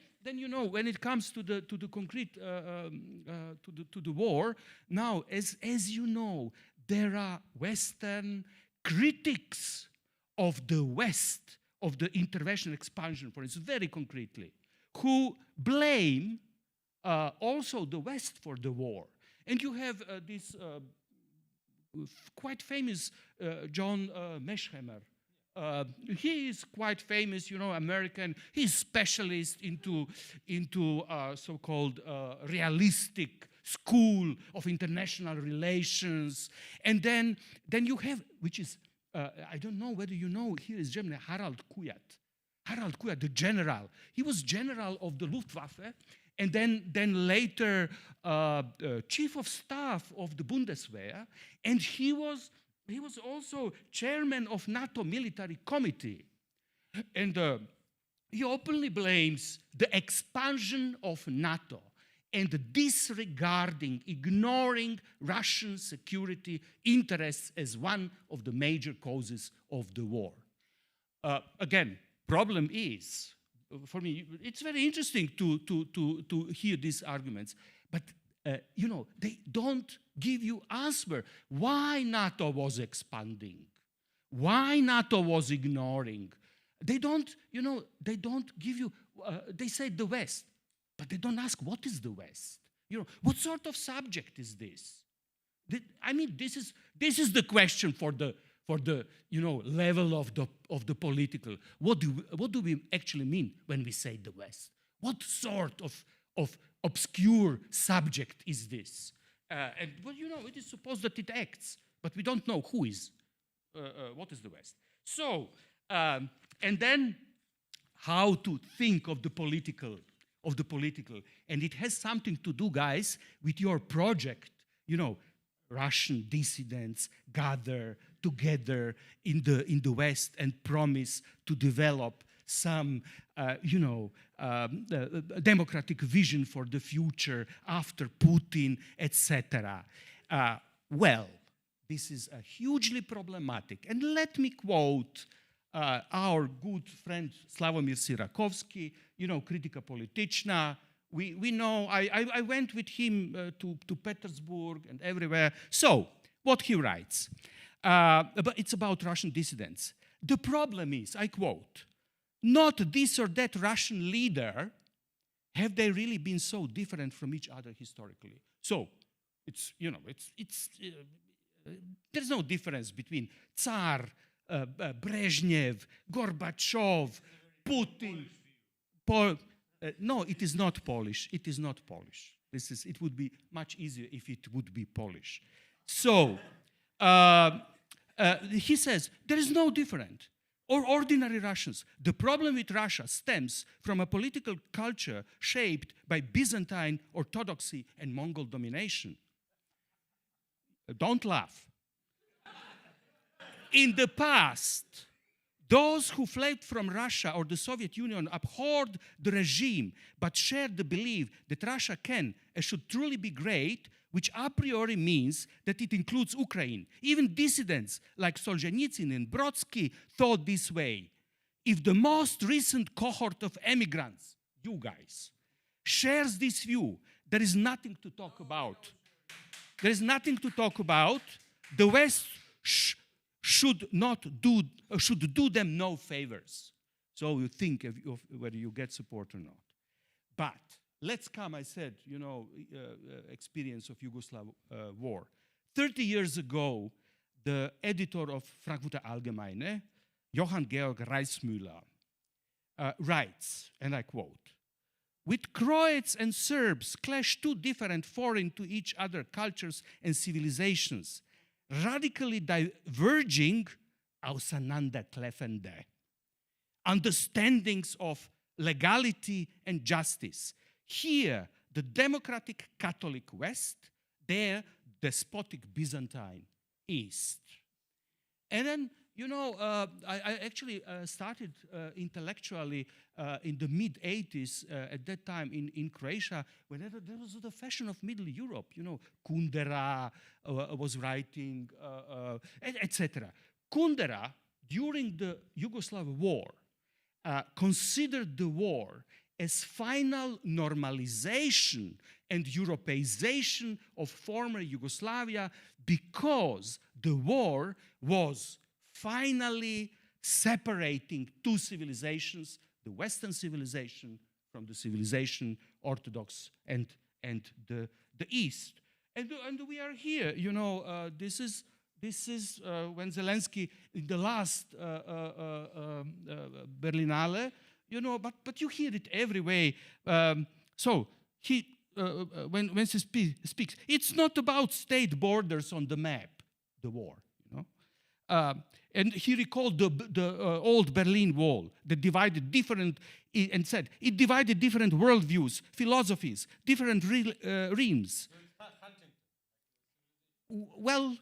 when it comes to the concrete to the war, now as you know, there are Western critics of the West, of the intervention expansion, for instance, very concretely, who blame also the West for the war. And you have this quite famous John Mearsheimer. He is quite famous, American. He's specialist into so-called realistic school of international relations. And then you have, which is, I don't know whether you know, here is Germany, Harald Kuyat. Harald Kuyat, the general. He was general of the Luftwaffe, and then later chief of staff of the Bundeswehr, and he was also chairman of NATO military committee. And he openly blames the expansion of NATO and disregarding, ignoring Russian security interests as one of the major causes of the war. Again, problem is, for me, it's very interesting to hear these arguments, but they don't give you answer why NATO was expanding, why NATO was ignoring. They don't give you, they say the West, but they don't ask what is the West. What sort of subject is this? I mean, this is the question for the level of the political. What do we actually mean when we say the West? What sort of obscure subject is this? And well, it is supposed that it acts, but we don't know who is, what is the West. So, and then how to think of the political, and it has something to do, guys, with your project. Russian dissidents gather together in the West and promise to develop some, democratic vision for the future after Putin, etc. Well, this is hugely problematic. And let me quote our good friend Slavomir Sirakovsky, Kritika Polityczna. We know, I went with him to Petersburg and everywhere. So, what he writes, but it's about Russian dissidents. The problem is, I quote, not this or that Russian leader, have they really been so different from each other historically? So, there's no difference between Tsar, Brezhnev, Gorbachev, Putin, no, it is not Polish. It is not Polish. It would be much easier if it would be Polish. So, he says, there is no different. Or ordinary Russians. The problem with Russia stems from a political culture shaped by Byzantine orthodoxy and Mongol domination. Don't laugh. In the past, those who fled from Russia or the Soviet Union abhorred the regime, but shared the belief that Russia can and should truly be great, which a priori means that it includes Ukraine. Even dissidents like Solzhenitsyn and Brodsky thought this way. If the most recent cohort of emigrants, you guys, shares this view. There is nothing to talk about. There is nothing to talk about. The West should do them no favors. So you think of whether you get support or not. But let's come, I said, experience of Yugoslav war. 30 years ago, the editor of Frankfurter Allgemeine, Johann Georg Reismüller, writes, and I quote, "With Croats and Serbs clash two different foreign to each other cultures and civilizations, radically diverging auseinanderkleffende understandings of legality and justice. Here, the democratic Catholic West, there, despotic Byzantine East." And then, I actually started intellectually in the mid-80s, at that time in Croatia, when there was the fashion of Middle Europe, Kundera was writing, etc. Kundera, during the Yugoslav war, considered the war as final normalization and Europeization of former Yugoslavia, because the war was finally separating two civilizations, the Western civilization from the civilization Orthodox and the East. And we are here, this is when Zelensky, in the last Berlinale, but you hear it every way. So he, when he speaks, it's not about state borders on the map, the war, and he recalled the old Berlin Wall that divided different, and said it divided different worldviews, philosophies, different realms. Well,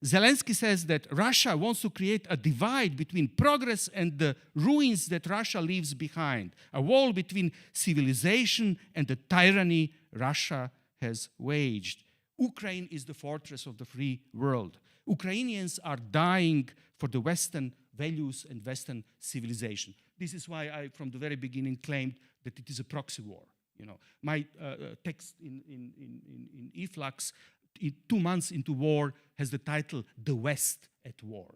Zelensky says that Russia wants to create a divide between progress and the ruins that Russia leaves behind, a wall between civilization and the tyranny Russia has waged. Ukraine is the fortress of the free world. Ukrainians are dying for the Western values and Western civilization. This is why I, from the very beginning, claimed that it is a proxy war. My text in eFlux, 2 months into war, has the title, "The West at War."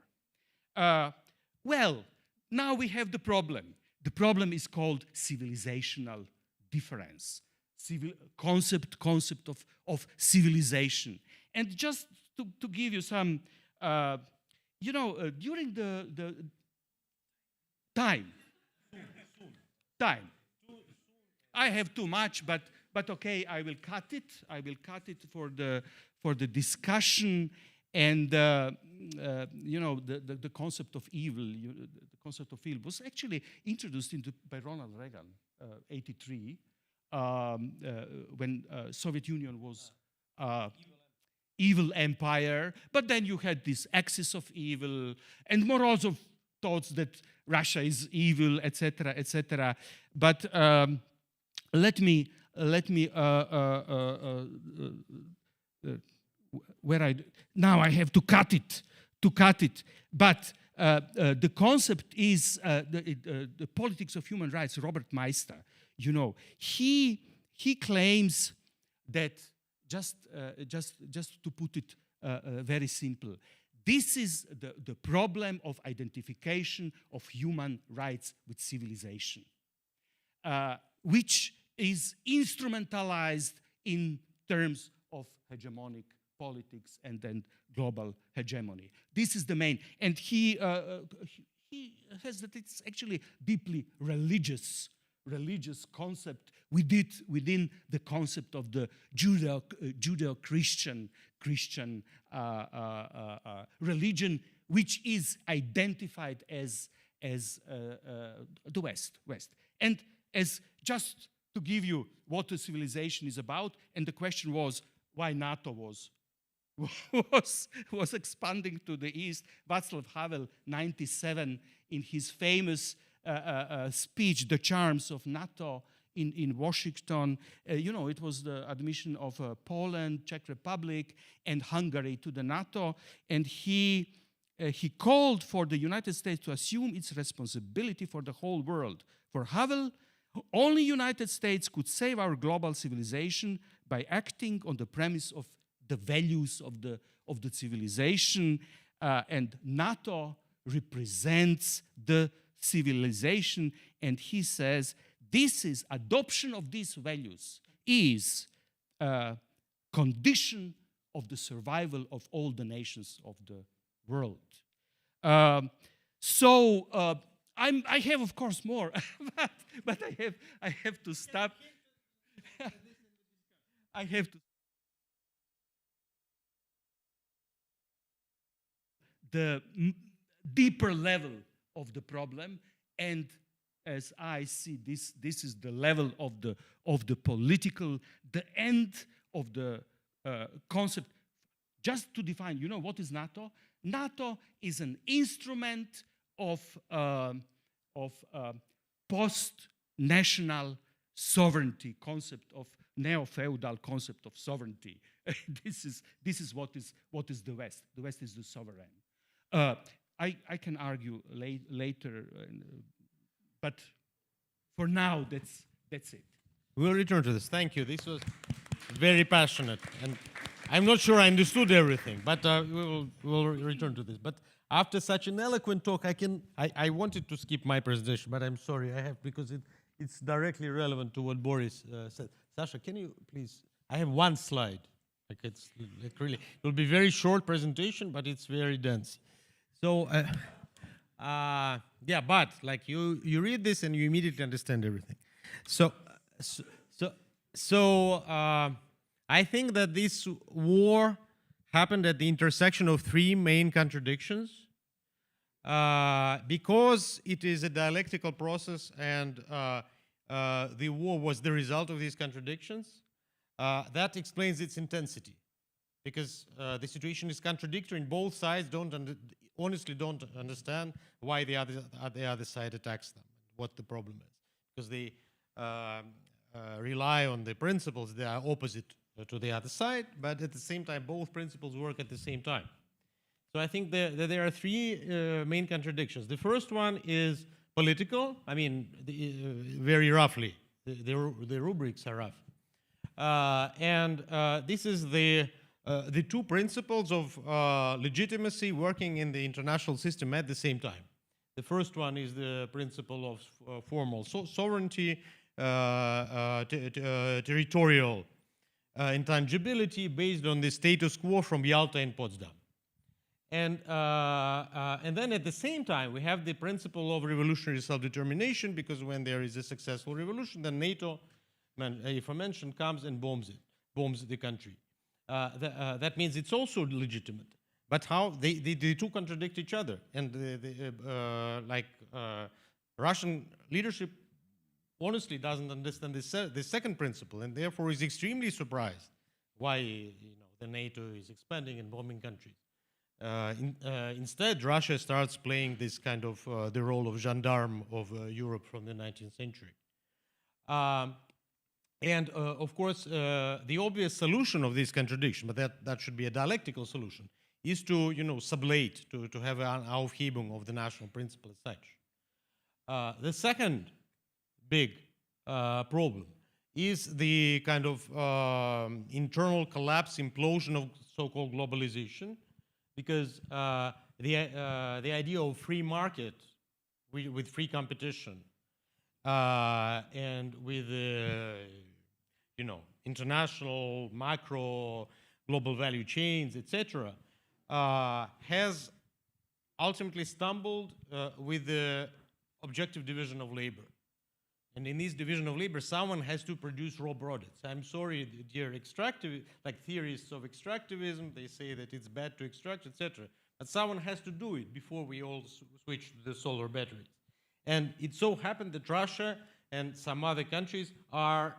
Well, now we have the problem. The problem is called civilizational difference, concept of civilization. And just to give you some, during the time, I have too much, but okay, I will cut it. I will cut it for the discussion, and the concept of evil. The concept of evil was actually introduced by Ronald Reagan, 1983, when Soviet Union was evil empire. But then you had this axis of evil, and Morozov thoughts that Russia is evil, etc., etc. But let me now I have to cut it. But the concept is the politics of human rights. Robert Meister, he claims that just to put it very simple, this is the problem of identification of human rights with civilization, which is instrumentalized in terms of hegemonic politics and then global hegemony. This is the main, and he has that it's actually deeply religious concept within the concept of the Judeo-Christian religion, which is identified as the West. And as just to give you what a civilization is about, and the question was why NATO was expanding to the east. Václav Havel, 1997, in his famous speech, "The Charms of NATO," in Washington, it was the admission of Poland, Czech Republic, and Hungary to the NATO, and he called for the United States to assume its responsibility for the whole world. For Havel, Only United States could save our global civilization by acting on the premise of the values of the civilization, and NATO represents the civilization, and he says this is adoption of these values is a condition of the survival of all the nations of the world. I have, of course, more, but I have to stop. I have to. The deeper level of the problem, and as I see this is the level of the political, the end of the concept. Just to define, you know, what is NATO? NATO is an instrument of post-national sovereignty concept, of neo-feudal concept of sovereignty. This is what is the West. The West is the sovereign. I can argue later, but for now, that's it. We'll return to this. Thank you. This was very passionate, and I'm not sure I understood everything, but we'll return to this. But after such an eloquent talk, I wanted to skip my presentation, but I'm sorry, I have, because it's directly relevant to what Boris said. Sasha, can you please? I have one slide. Like it's like really, it will be very short presentation, but it's very dense. So, yeah, but like you read this and you immediately understand everything. So I think that this war happened at the intersection of three main contradictions, because it is a dialectical process, and the war was the result of these contradictions. That explains its intensity, because the situation is contradictory, and both sides honestly don't understand why the other side attacks them, what the problem is, because they rely on the principles that are opposite to the other side, but at the same time, both principles work at the same time. So I think that there are three main contradictions. The first one is political. I mean, very roughly, the rubrics are rough. This is the two principles of legitimacy working in the international system at the same time. The first one is the principle of formal sovereignty, territorial intangibility based on the status quo from Yalta and Potsdam. And then at the same time, we have the principle of revolutionary self-determination, because when there is a successful revolution, then NATO, aforementioned, comes and bombs the country. That means it's also legitimate. But how? The two contradict each other. And Russian leadership honestly doesn't understand the second principle, and therefore is extremely surprised why the NATO is expanding and bombing countries. Instead, Russia starts playing this kind of the role of gendarme of Europe from the 19th century. Of course, the obvious solution of this contradiction, but that should be a dialectical solution, is to sublate, to have an Aufhebung of the national principle as such. The second big problem is the kind of internal collapse, implosion of so-called globalization, because the idea of free market with free competition and with international macro global value chains, etc., has ultimately stumbled with the objective division of labor. And in this division of labor, someone has to produce raw products. I'm sorry, dear theorists of extractivism, they say that it's bad to extract, etc. But someone has to do it before we all switch to the solar batteries. And it so happened that Russia and some other countries are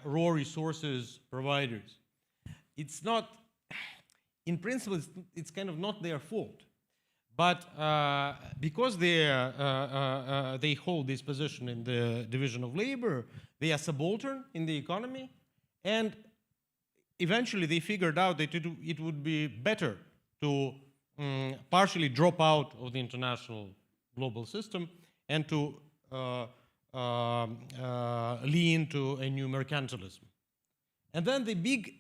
raw resources providers. It's not, in principle, it's kind of not their fault. But because they hold this position in the division of labor, they are subaltern in the economy, and eventually they figured out that it would be better to partially drop out of the international global system and to lean to a new mercantilism. And then the big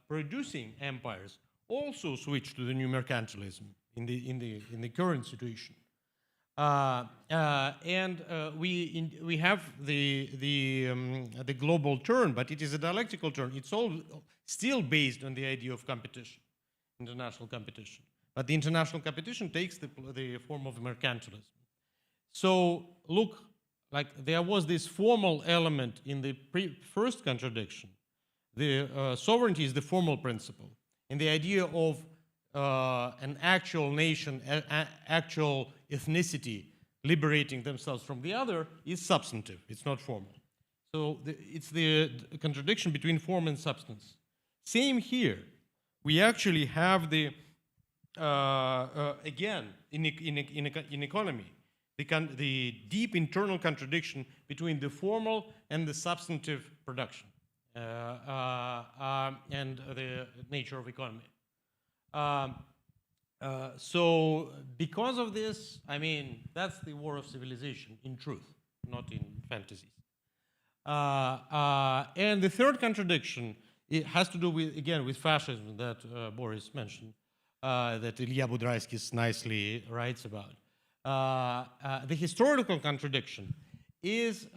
producing empires also switched to the new mercantilism in the current situation. We have the global turn, but it is a dialectical turn. It's all still based on the idea of competition, international competition. But the international competition takes the form of mercantilism. So look, like there was this formal element in the first contradiction. The sovereignty is the formal principle, and the idea of an actual nation, actual ethnicity liberating themselves from the other is substantive, it's not formal. So it's the contradiction between form and substance. Same here. We actually have the, again, in economy, the deep internal contradiction between the formal and the substantive production and the nature of economy. So because of this, I mean, that's the war of civilization in truth, not in fantasies. And the third contradiction, it has to do with, again, with fascism that Boris mentioned, that Ilya Budraitskis nicely writes about. The historical contradiction is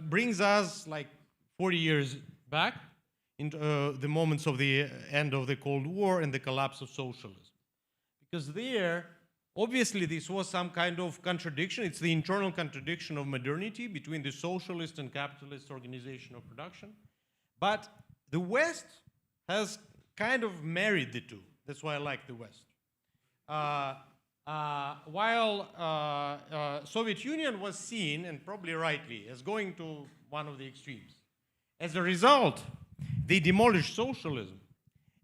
brings us like 40 years back into the moments of the end of the Cold War and the collapse of socialism. Because there, obviously, this was some kind of contradiction. It's the internal contradiction of modernity between the socialist and capitalist organization of production. But the West has kind of married the two. That's why I like the West. While Soviet Union was seen, and probably rightly, as going to one of the extremes. As a result, they demolished socialism.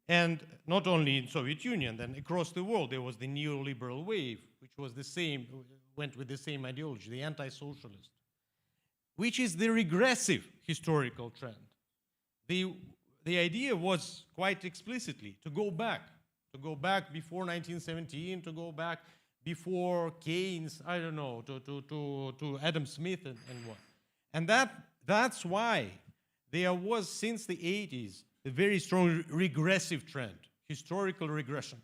And not only in Soviet Union, then across the world, there was the neoliberal wave, which was the same, went with the same ideology, the anti-socialist, which is the regressive historical trend. The idea was quite explicitly to go back before 1917, to go back before Keynes, I don't know, to Adam Smith and what. And that's why there was, since the 80s, a very strong regressive trend, historical regression.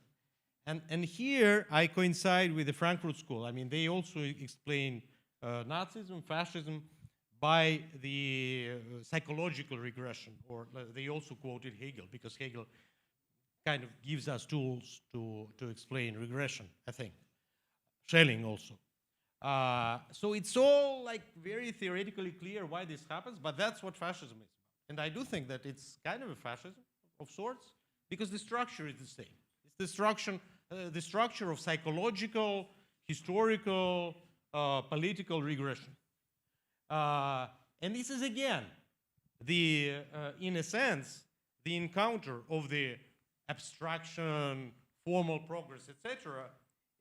And here I coincide with the Frankfurt School. I mean, they also explain Nazism, fascism, by the psychological regression, or they also quoted Hegel, because Hegel kind of gives us tools to explain regression, I think. Schelling also. So it's all like very theoretically clear why this happens, but that's what fascism is. And I do think that it's kind of a fascism of sorts, because the structure is the same. It's the structure of psychological, historical, political regression. And this is, again, in a sense, the encounter of the abstraction, formal progress, etc.,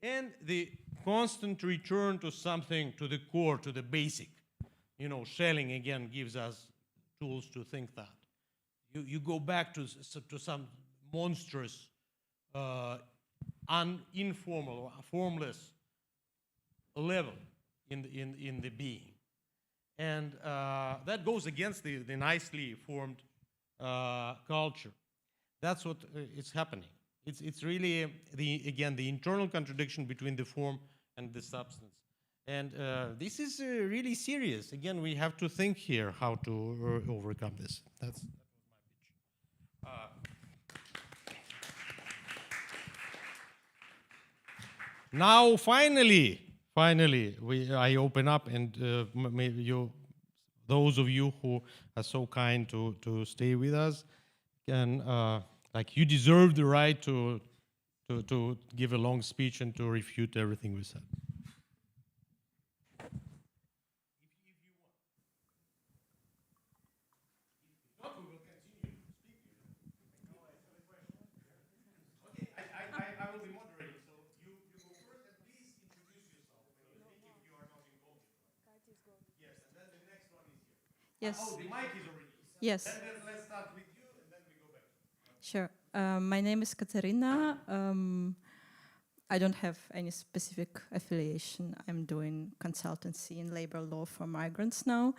and the constant return to something, to the core, to the basic. You know, Schelling, again, gives us tools to think that. You go back to some monstrous, informal, formless level in the being. And that goes against the nicely formed culture. That's what is happening. It's really, again, the internal contradiction between the form and the substance. And this is really serious. Again, we have to think here how to overcome this. That was my pitch. Now, finally, I open up, and maybe those of you who are so kind to stay with us, can, like, you deserve the right to give a long speech and to refute everything we said. Yes. Oh, the mic is already. Yes. Then let's start with you, and then we go back. Sure. My name is Katerina. I don't have any specific affiliation. I'm doing consultancy in labor law for migrants now.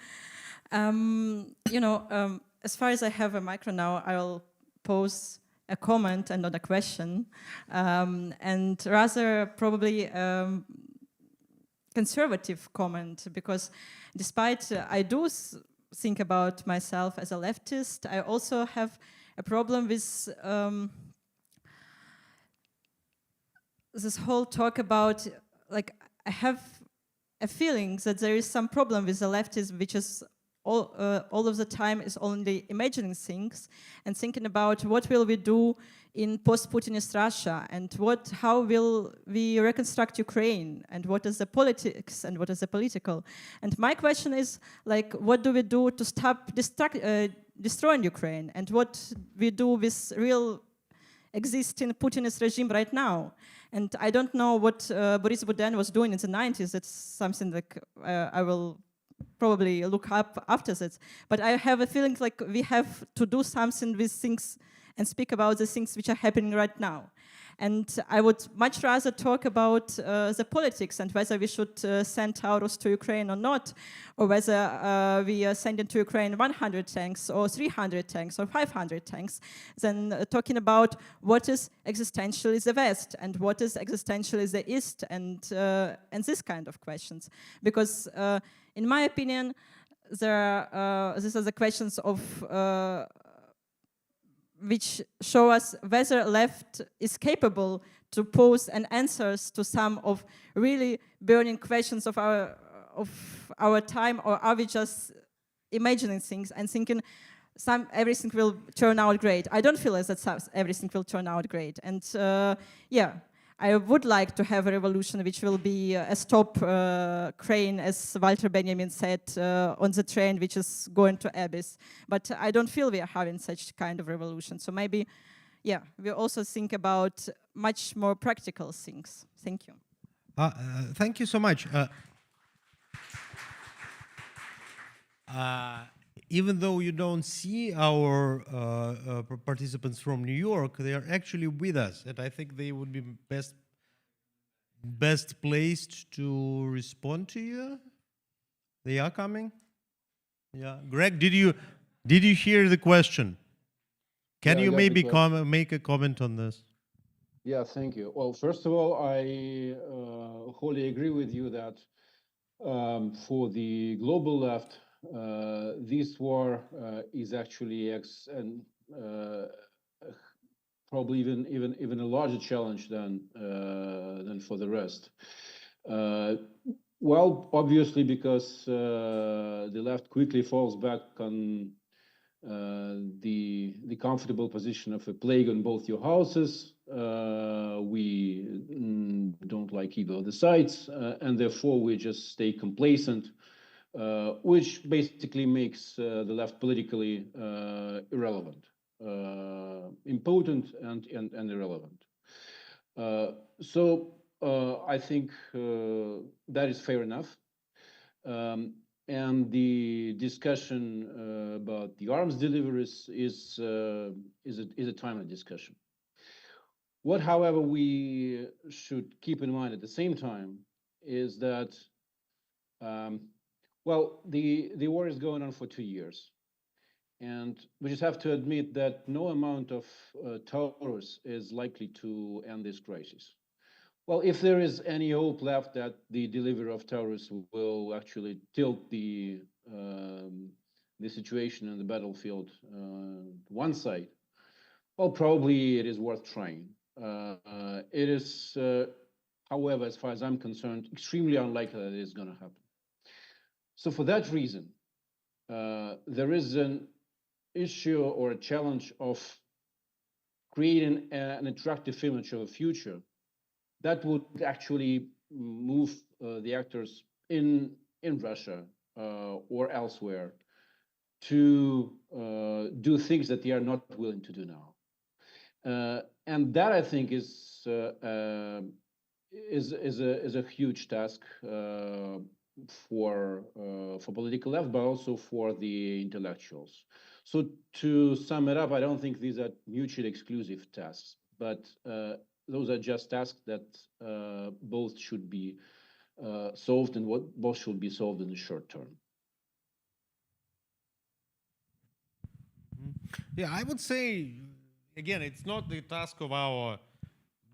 As far as I have a micro now, I'll pose a comment and not a question, and rather probably conservative comment, because despite I do think about myself as a leftist, I also have a problem with this whole talk about, like, I have a feeling that there is some problem with the leftism, which is all of the time is only imagining things and thinking about what will we do in post-Putinist Russia, and how will we reconstruct Ukraine, and what is the politics and what is the political. And my question is, like, what do we do to stop destroying Ukraine, and what we do with real existing Putinist regime right now. And I don't know what Boris Buden was doing in the 90s. It's something like I will probably look up after that. But I have a feeling like we have to do something with things and speak about the things which are happening right now. And I would much rather talk about the politics and whether we should send Taurus to Ukraine or not, or whether we are sending to Ukraine 100 tanks or 300 tanks or 500 tanks, than talking about what is existential is the West and what is existential is the East, and this kind of questions. Because in my opinion, these are the questions of which show us whether left is capable to pose and answers to some of really burning questions of our time, or are we just imagining things and thinking everything will turn out great. I don't feel as that everything will turn out great. And yeah, I would like to have a revolution which will be a stop crane, as Walter Benjamin said, on the train which is going to abyss. But I don't feel we are having such kind of revolution. So maybe, yeah, we also think about much more practical things. Thank you. Thank you so much. Even though you don't see our participants from New York, they are actually with us, and I think they would be best placed to respond to you. They are coming. Yeah, Greg, did you hear the question? Can you maybe make a comment on this? Yeah, thank you. Well, first of all, I wholly agree with you that for the global left, this war is actually probably even a larger challenge than for the rest. Well, obviously, because the left quickly falls back on the comfortable position of a plague on both your houses. We don't like either of the sides, and therefore we just stay complacent. Which basically makes the left politically irrelevant, impotent and irrelevant. So I think that is fair enough. And the discussion about the arms deliveries is a timely discussion. What, however, we should keep in mind at the same time is that well, the war is going on for 2 years, and we just have to admit that no amount of Taurus is likely to end this crisis. Well, if there is any hope left that the delivery of Taurus will actually tilt the situation in the battlefield one side, well, probably it is worth trying. It is, however, as far as I'm concerned, extremely unlikely that it is going to happen. So for that reason, there is an issue or a challenge of creating an attractive image of a future that would actually move the actors in Russia or elsewhere to do things that they are not willing to do now. And that, I think, is a huge task for political left, but also for the intellectuals. So to sum it up, I don't think these are mutually exclusive tasks, but those are just tasks that both should be solved, and both should be solved in the short term. Yeah, I would say, again, it's not the task of our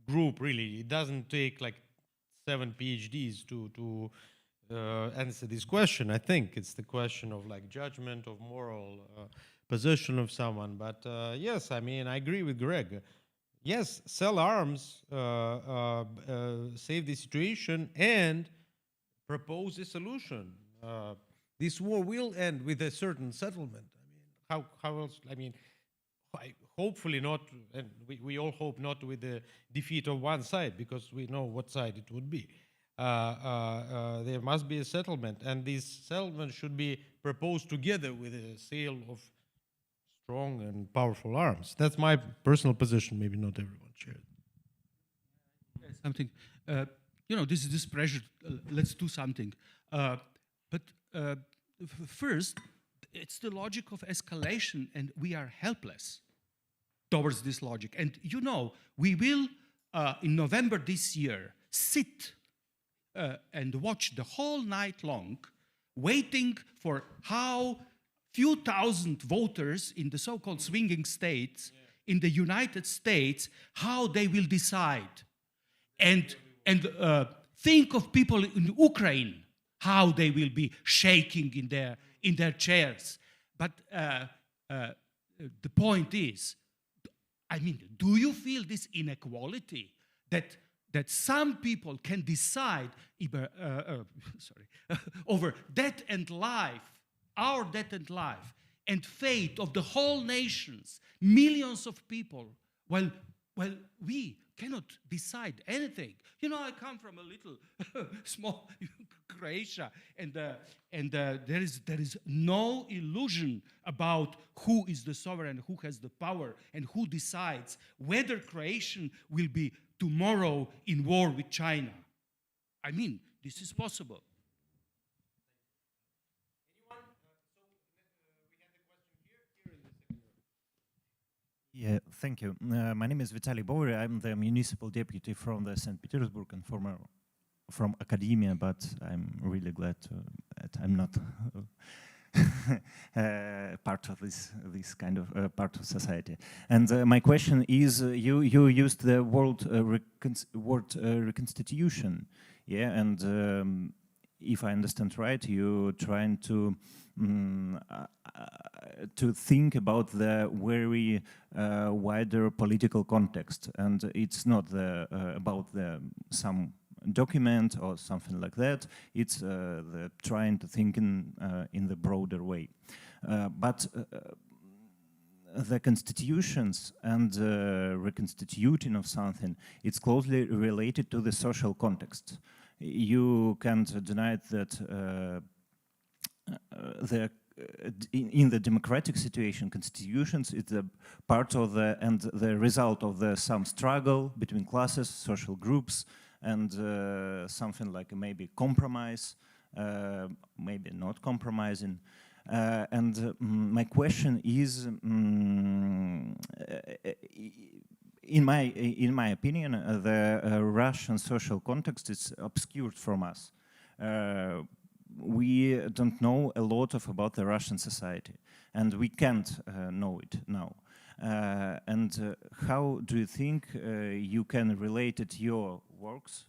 group, really. It doesn't take like 7 PhDs to answer this question. I think it's the question of like judgment of moral position of someone. But yes, I mean, I agree with Greg. Yes, sell arms, save the situation, and propose a solution. This war will end with a certain settlement. I mean, how else? I mean, hopefully not, and we all hope not with the defeat of one side, because we know what side it would be. There must be a settlement, and this settlement should be proposed together with a sale of strong and powerful arms. That's my personal position. Maybe not everyone shares. Something, you know, this pressure. Let's do something. But first, it's the logic of escalation, and we are helpless towards this logic. And you know, we will in November this year sit and watch the whole night long, waiting for how few thousand voters in the so-called swinging states in the United States, how they will decide. And think of people in Ukraine, how they will be shaking in their chairs. But the point is, I mean, do you feel this inequality that some people can decide over death and life, our death and life, and fate of the whole nations, millions of people, while we cannot decide anything. You know, I come from a little small Croatia, and there is no illusion about who is the sovereign, who has the power, and who decides whether Croatia will be tomorrow in war with China. I mean, this is possible. Yeah, thank you. My name is Vitaly Bory. I'm the municipal deputy from the St. Petersburg and from academia, but I'm really glad that I'm not part of this kind of part of society. And my question is, you used the word reconstitution, yeah, and if I understand right, you're trying to think about the very wider political context, and it's not about some document or something like that. It's trying to think in the broader way. But the constitutions and reconstituting of something, it's closely related to the social context. You can't deny that in the democratic situation, constitutions is a part of the result of some struggle between classes, social groups, and something like maybe compromise, maybe not compromising. And my question is, in my opinion, the Russian social context is obscured from us. We don't know a lot about the Russian society, and we can't know it now. And how do you think you can relate it your works,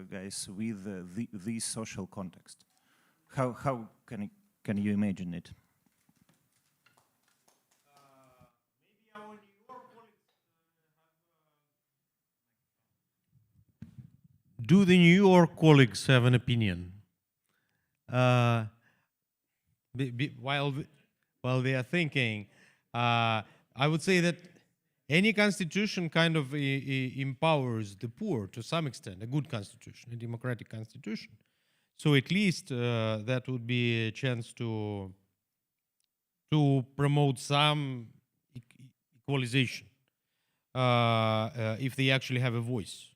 guys, with this social context? How can you imagine it? Maybe our New York colleagues do the New York colleagues have an opinion? While they are thinking, I would say that any constitution kind of empowers the poor to some extent, a good constitution, a democratic constitution. So at least that would be a chance to promote some equalization if they actually have a voice.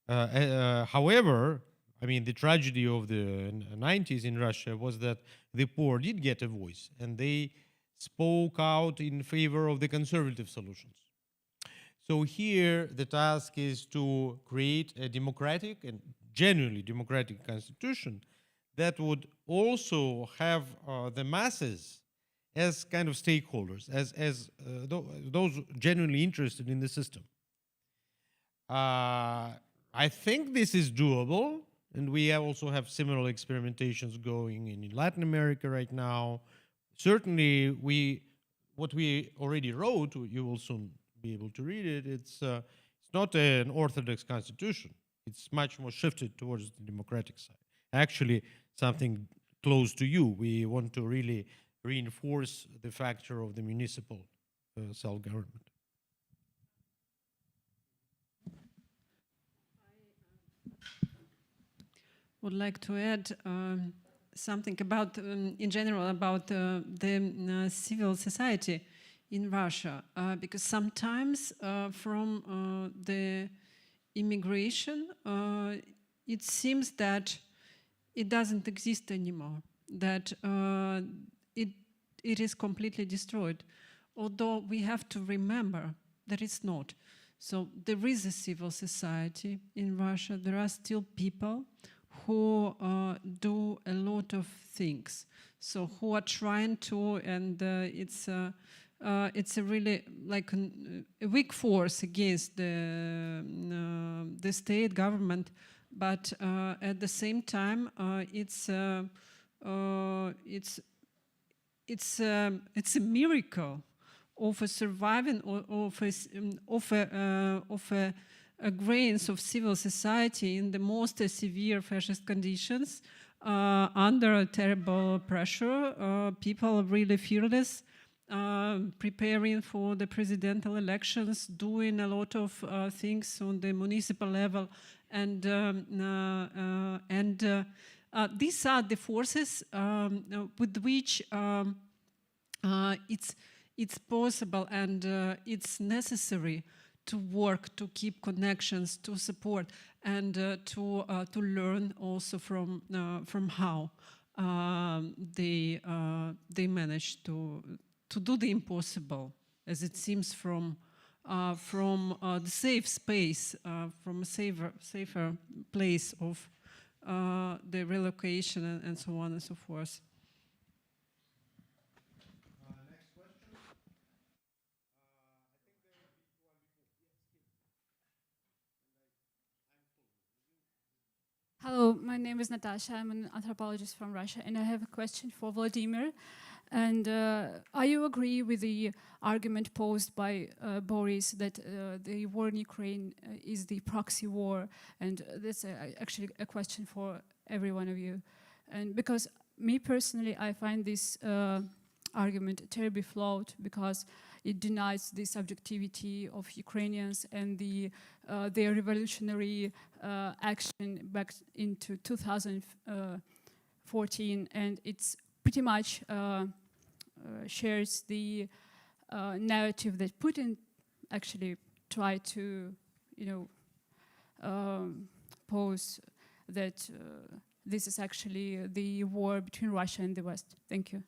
However, I mean, the tragedy of the 90s in Russia was that the poor did get a voice, and they spoke out in favor of the conservative solutions. So here the task is to create a democratic and genuinely democratic constitution that would also have the masses as kind of stakeholders, as those genuinely interested in the system. I think this is doable, and we also have similar experimentations going in Latin America right now. Certainly, what we already wrote, you will soon be able to read it, it's not an orthodox constitution. It's much more shifted towards the democratic side. Actually, something close to you. We want to really reinforce the factor of the municipal self-government. Would like to add something about, in general, about the civil society in Russia, because sometimes from the immigration, it seems that it doesn't exist anymore, that it is completely destroyed, although we have to remember that it's not. So there is a civil society in Russia. There are still people who do a lot of things, so who are trying to, and it's a really like a weak force against the state government, but at the same time it's a miracle of a surviving of a grains of civil society in the most severe fascist conditions, under terrible pressure, people really fearless, preparing for the presidential elections, doing a lot of things on the municipal level, and these are the forces with which it's possible and it's necessary to work, to keep connections, to support, and to learn also from how they manage to do the impossible, as it seems from the safe space, from a safer place of the relocation and so on and so forth. Hello, my name is Natasha. I'm an anthropologist from Russia, and I have a question for Vladimir. And are you agree with the argument posed by Boris that the war in Ukraine is the proxy war? And that's actually a question for every one of you. And because me personally, I find this argument terribly flawed, because it denies the subjectivity of Ukrainians and their revolutionary action back into 2014, and it's pretty much shares the narrative that Putin actually tried to, pose, that this is actually the war between Russia and the West. Thank you.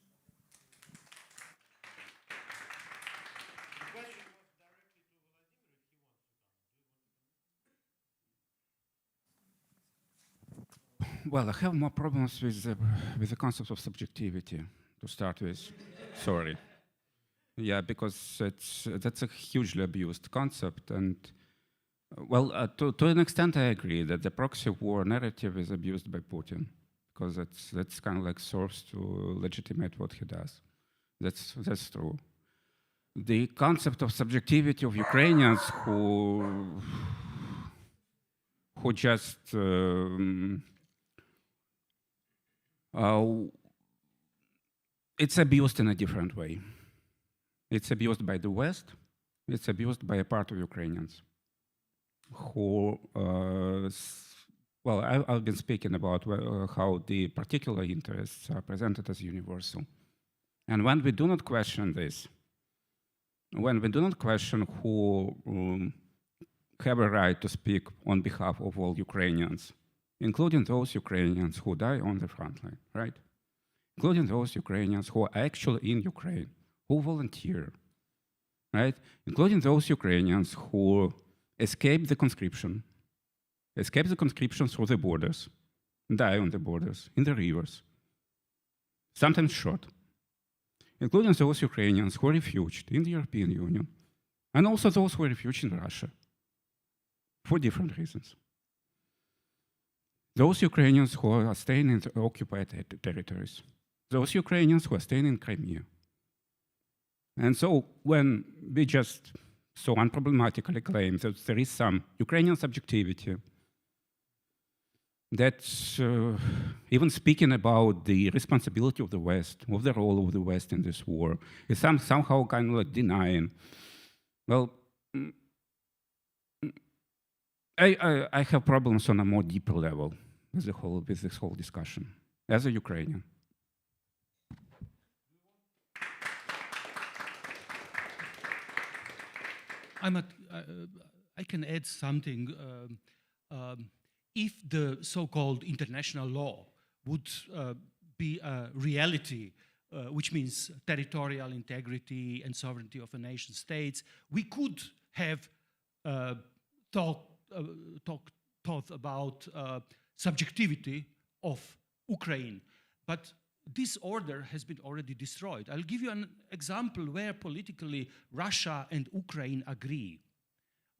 Well, I have more problems with the concept of subjectivity, to start with. Sorry. Yeah, because that's a hugely abused concept. And, well, to an extent, I agree that the proxy war narrative is abused by Putin, because that's kind of like serves to legitimate what he does. That's true. The concept of subjectivity of Ukrainians who just it's abused in a different way. It's abused by the West. It's abused by a part of Ukrainians who, well, I've been speaking about how the particular interests are presented as universal. And when we do not question this, when we do not question who have a right to speak on behalf of all Ukrainians, including those Ukrainians who die on the front line, right? Including those Ukrainians who are actually in Ukraine, who volunteer, right? Including those Ukrainians who escaped the conscription through the borders, die on the borders, in the rivers, sometimes shot, including those Ukrainians who refuged in the European Union, and also those who refuged in Russia for different reasons. Those Ukrainians who are staying in the occupied territories, those Ukrainians who are staying in Crimea. And so when we just so unproblematically claim that there is some Ukrainian subjectivity, that's even speaking about the responsibility of the West, of the role of the West in this war, is somehow kind of like denying. Well, I have problems on a more deeper level with this whole discussion as a Ukrainian. I can add something. If the so-called international law would be a reality, which means territorial integrity and sovereignty of a nation states, we could have thought about subjectivity of Ukraine. But this order has been already destroyed. I'll give you an example where politically Russia and Ukraine agree.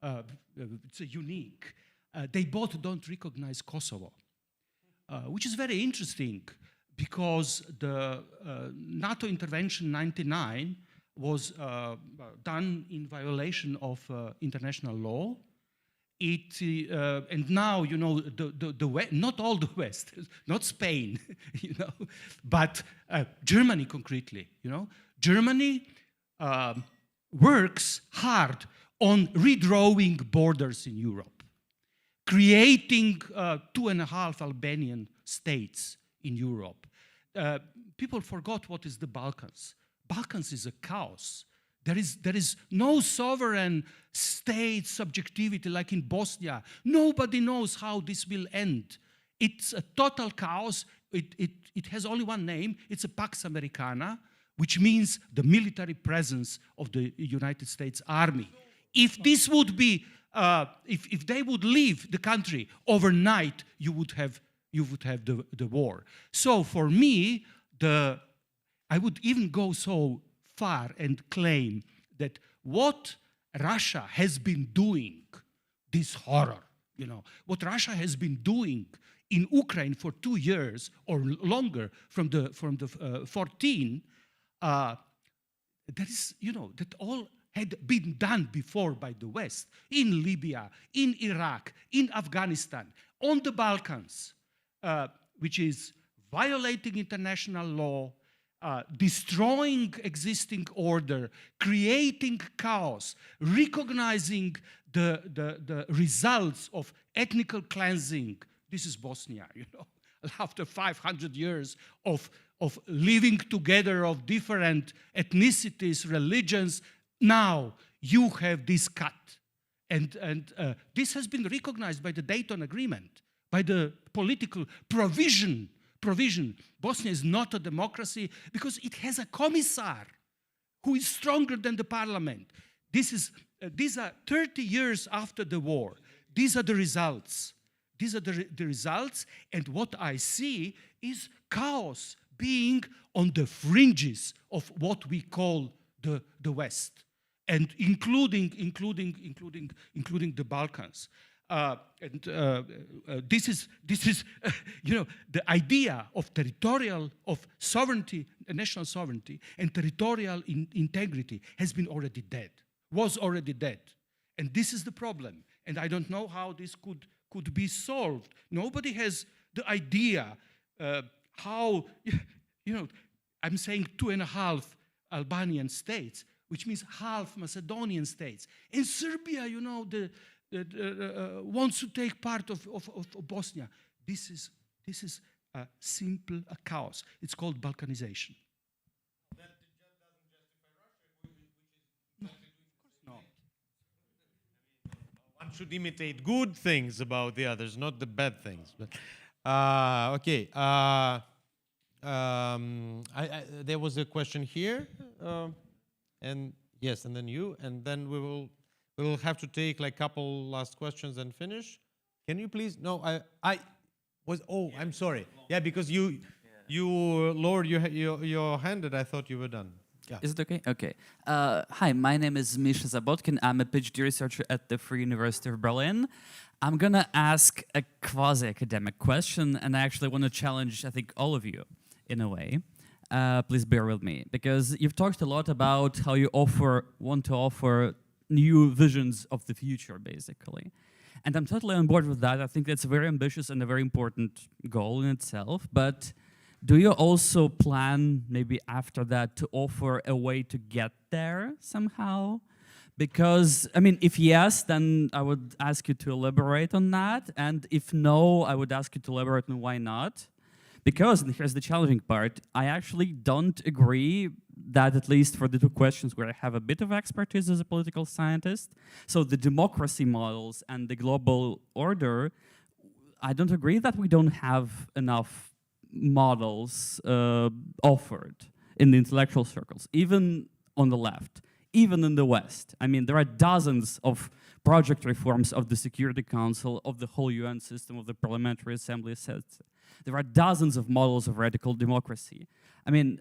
It's unique. They both don't recognize Kosovo, which is very interesting because the NATO intervention 99 was done in violation of international law. And now, you know, not all the West, not Spain, you know, but Germany concretely, you know. Germany works hard on redrawing borders in Europe, creating 2.5 Albanian states in Europe. People forgot what is the Balkans. Balkans is a chaos. There is no sovereign state subjectivity like in Bosnia. Nobody knows how this will end. It's a total chaos. It has only one name. It's a Pax Americana, which means the military presence of the United States Army. If this would be, if they would leave the country overnight, you would have the war. So for me, I would even go so far and claim that what Russia has been doing, this horror, you know, what Russia has been doing in Ukraine for 2 years or longer from the 14, that is, you know, that all had been done before by the West in Libya, in Iraq, in Afghanistan, on the Balkans, which is violating international law, destroying existing order, creating chaos, recognizing the results of ethnical cleansing. This is Bosnia, you know, after 500 years of living together of different ethnicities, religions. Now you have this cut. And this has been recognized by the Dayton Agreement, by the political provision. Bosnia is not a democracy because it has a commissar who is stronger than the parliament. These are 30 years after the war. These are the results. These are the results, and what I see is chaos being on the fringes of what we call the West, and including the Balkans. This is you know, the idea of sovereignty, national sovereignty, and territorial integrity has been already dead, was already dead, and this is the problem. And I don't know how this could be solved. Nobody has the idea how, you know, I'm saying 2.5 Albanian states, which means half Macedonian states. And Serbia, you know, wants to take part of Bosnia. This is a simple chaos. It's called Balkanization. That doesn't justify Russia, no. One should imitate good things about the others, not the bad things. But, okay. There was a question here, and Yes, and then you, and then we will have to take like couple last questions and finish. Can you please? No, I was. Oh, I'm sorry. Yeah, because you lowered your hand, and I thought you were done. Yeah. Is it okay? Okay. Hi, my name is Misha Zabotkin. I'm a PhD researcher at the Free University of Berlin. I'm gonna ask a quasi-academic question, and I actually want to challenge, I think, all of you in a way. Please bear with me, because you've talked a lot about how you want to offer new visions of the future, basically. And I'm totally on board with that. I think that's very ambitious and a very important goal in itself. But do you also plan, maybe after that, to offer a way to get there somehow? Because, I mean, if yes, then I would ask you to elaborate on that. And if no, I would ask you to elaborate on why not. Because, and here's the challenging part, I actually don't agree that, at least for the two questions where I have a bit of expertise as a political scientist, so the democracy models and the global order, I don't agree that we don't have enough models offered in the intellectual circles, even on the left, even in the West. I mean, there are dozens of project reforms of the Security Council, of the whole UN system, of the Parliamentary Assembly, etc. There are dozens of models of radical democracy. I mean,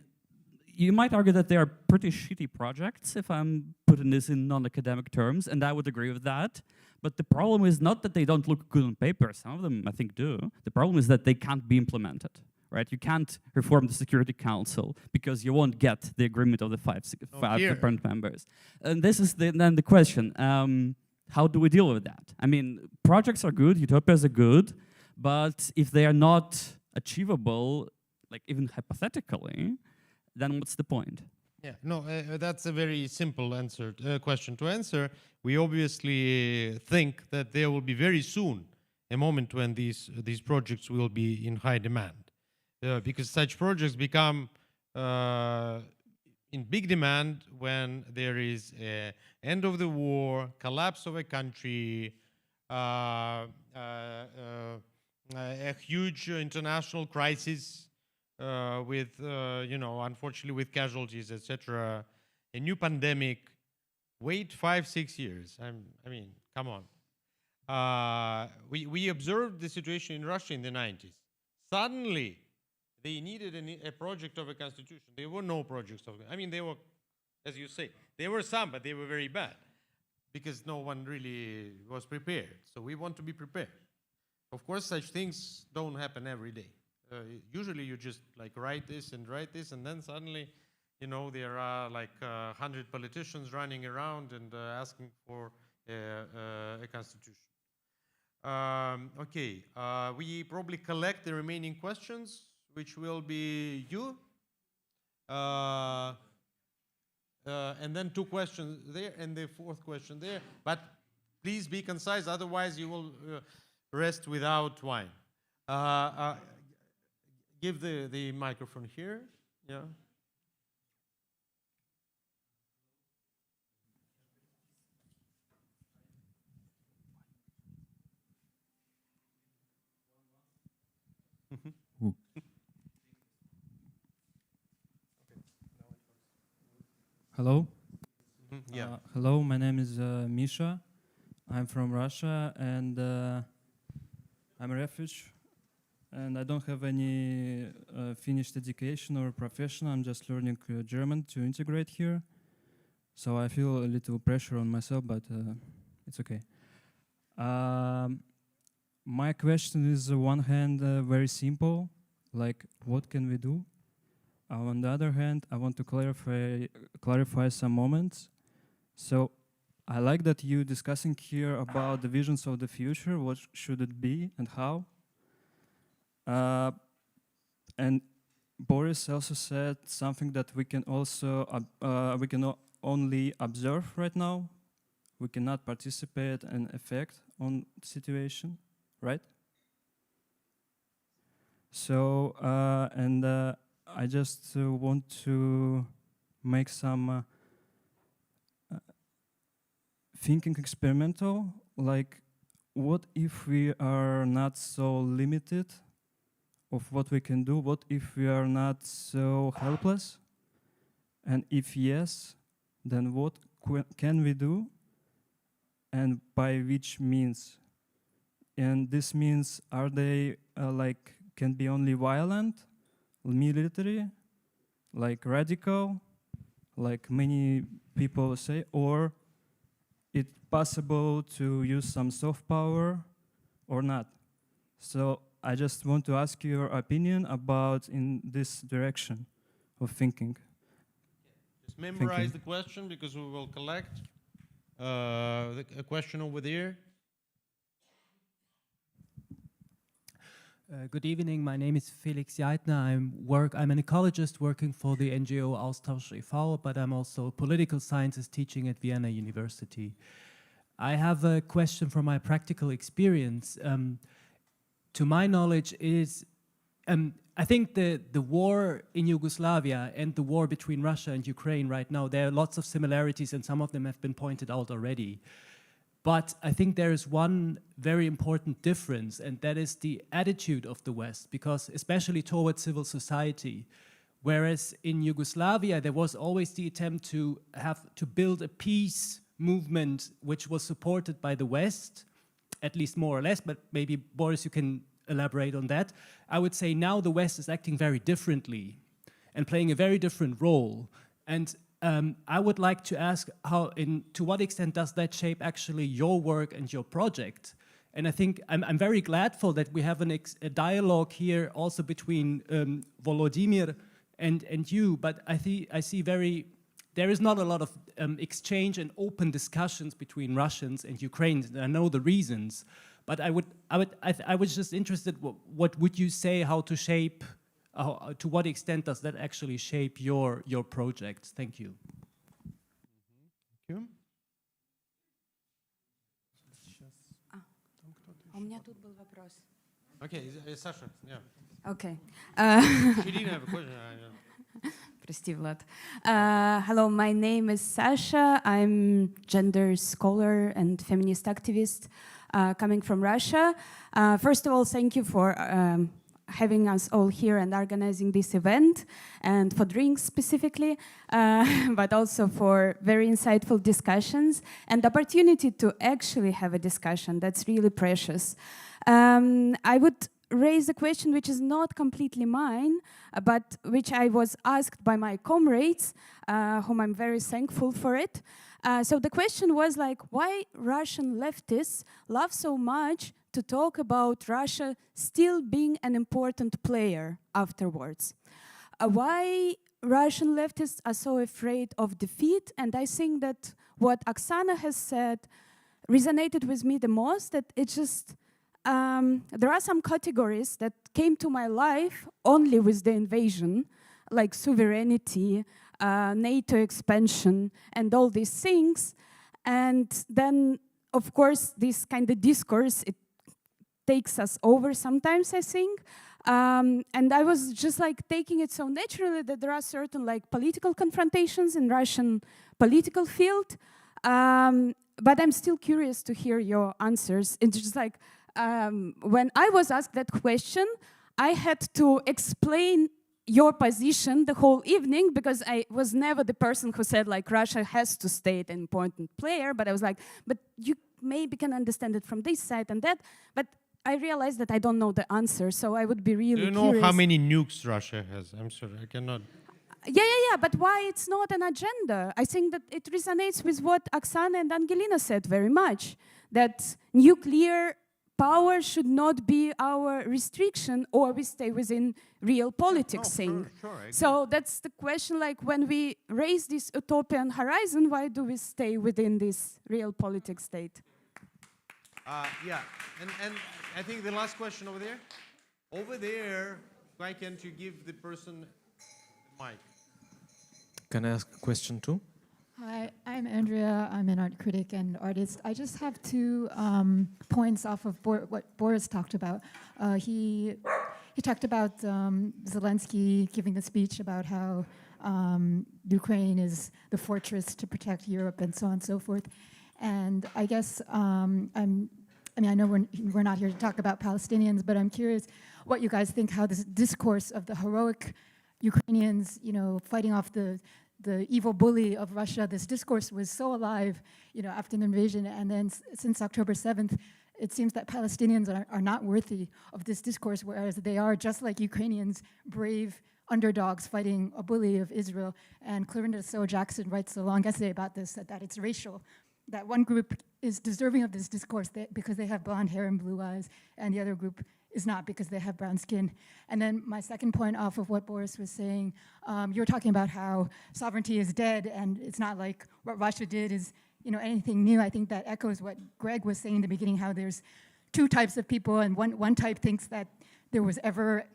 you might argue that they are pretty shitty projects, if I'm putting this in non-academic terms, and I would agree with that. But the problem is not that they don't look good on paper. Some of them, I think, do. The problem is that they can't be implemented, right? You can't reform the Security Council because you won't get the agreement of the five different members. And this is then the question. How do we deal with that? I mean, projects are good, utopias are good, but if they are not achievable, like even hypothetically, then what's the point? Yeah, no, that's a very simple question to answer. We obviously think that there will be very soon a moment when these projects will be in high demand, because such projects become in big demand when there is an end of the war, collapse of a country, a huge international crisis with, unfortunately with casualties, etc., a new pandemic. Wait 5-6 years. I mean, come on. We observed the situation in Russia in the 90s. Suddenly, they needed a project of a constitution. There were no projects of, there were, as you say, there were some, but they were very bad because no one really was prepared. So we want to be prepared. Of course, such things don't happen every day. Usually you just like write this, and then suddenly, there are like 100 politicians running around and asking for a constitution. Okay, we probably collect the remaining questions, which will be you, and then 2 questions there, and the 4th question there. But please be concise, otherwise you will rest without wine. Give the microphone here. Yeah. Hello. Yeah. Hello, my name is Misha. I'm from Russia, and I'm a refugee. And I don't have any finished education or profession. I'm just learning German to integrate here. So I feel a little pressure on myself, but it's okay. My question is, on one hand, very simple, like what can we do? On the other hand, I want to clarify some moments. So I like that you discussing here about the visions of the future, what should it be and how. And Boris also said something that we can also we can only observe right now. We cannot participate and affect on the situation, right? So I just want to make some thinking experimental, like what if we are not so limited of what we can do? What if we are not so helpless? And if yes, then what can we do and by which means? And this means, are they like, can be only violent, military, like radical, like many people say, or it's possible to use some soft power or not? So I just want to ask your opinion about in this direction of thinking. Just memorize the question because we will collect a question over there. Good evening. My name is Felix Jaitner. I'm an ecologist working for the NGO Austausch e.V., but I'm also a political scientist teaching at Vienna University. I have a question from my practical experience. To my knowledge, I think the war in Yugoslavia and the war between Russia and Ukraine right now, there are lots of similarities and some of them have been pointed out already. But I think there is one very important difference, and that is the attitude of the West, because especially towards civil society, whereas in Yugoslavia there was always the attempt to build a peace movement which was supported by the West, at least more or less, but maybe Boris, you can elaborate on that. I would say now the West is acting very differently and playing a very different role. And I would like to ask to what extent does that shape actually your work and your project? And I think I'm very gladful that we have a dialogue here also between Volodymyr and you, but I see there is not a lot of exchange and open discussions between Russians and Ukrainians. I know the reasons, but I was just interested, what would you say, how to shape, to what extent does that actually shape your project? Thank you. Thank you. У меня тут был вопрос. Okay, Sasha, yeah. Okay. She didn't have a question. Прости, Vlad. Hello, my name is Sasha. I'm gender scholar and feminist activist coming from Russia. First of all, thank you for having us all here and organizing this event, and for drinks specifically, but also for very insightful discussions and opportunity to actually have a discussion. That's really precious. I would raise a question which is not completely mine, but which I was asked by my comrades, whom I'm very thankful for it. So the question was like, why Russian leftists love so much to talk about Russia still being an important player afterwards? Why Russian leftists are so afraid of defeat? And I think that what Oksana has said resonated with me the most, that it's just, there are some categories that came to my life only with the invasion, like sovereignty, NATO expansion, and all these things. And then, of course, this kind of discourse, it takes us over sometimes, I think. And I was just like taking it so naturally that there are certain like political confrontations in Russian political field. But I'm still curious to hear your answers. It's just like, when I was asked that question, I had to explain your position the whole evening, because I was never the person who said like Russia has to stay an important player, but I was like, but you maybe can understand it from this side and that, but I realized that I don't know the answer, so I would be really curious. Do you know how many nukes Russia has? I'm sorry, I cannot. Yeah, but why it's not an agenda? I think that it resonates with what Oksana and Angelina said very much, that nuclear power should not be our restriction, or we stay within real politics thing. Sure, so that's the question, like when we raise this utopian horizon, why do we stay within this real politics state? Yeah, and I think the last question over there. Over there, why can't you give the person the mic? Can I ask a question too? Hi, I'm Andrea. I'm an art critic and artist. I just have two points off of what Boris talked about. He talked about Zelensky giving the speech about how Ukraine is the fortress to protect Europe and so on and so forth. And I guess I know we're not here to talk about Palestinians, but I'm curious what you guys think, how this discourse of the heroic Ukrainians, fighting off the the evil bully of Russia. This discourse was so alive, after the invasion, and then since October 7th, it seems that Palestinians are not worthy of this discourse, whereas they are, just like Ukrainians, brave underdogs fighting a bully of Israel. And Clarissa So Jackson writes a long essay about this, that it's racial, that one group is deserving of this discourse because they have blonde hair and blue eyes, and the other group is not because they have brown skin. And then my second point off of what Boris was saying, you were talking about how sovereignty is dead, and it's not like what Russia did is anything new. I think that echoes what Greg was saying in the beginning, how there's two types of people, and one type thinks that there was ever,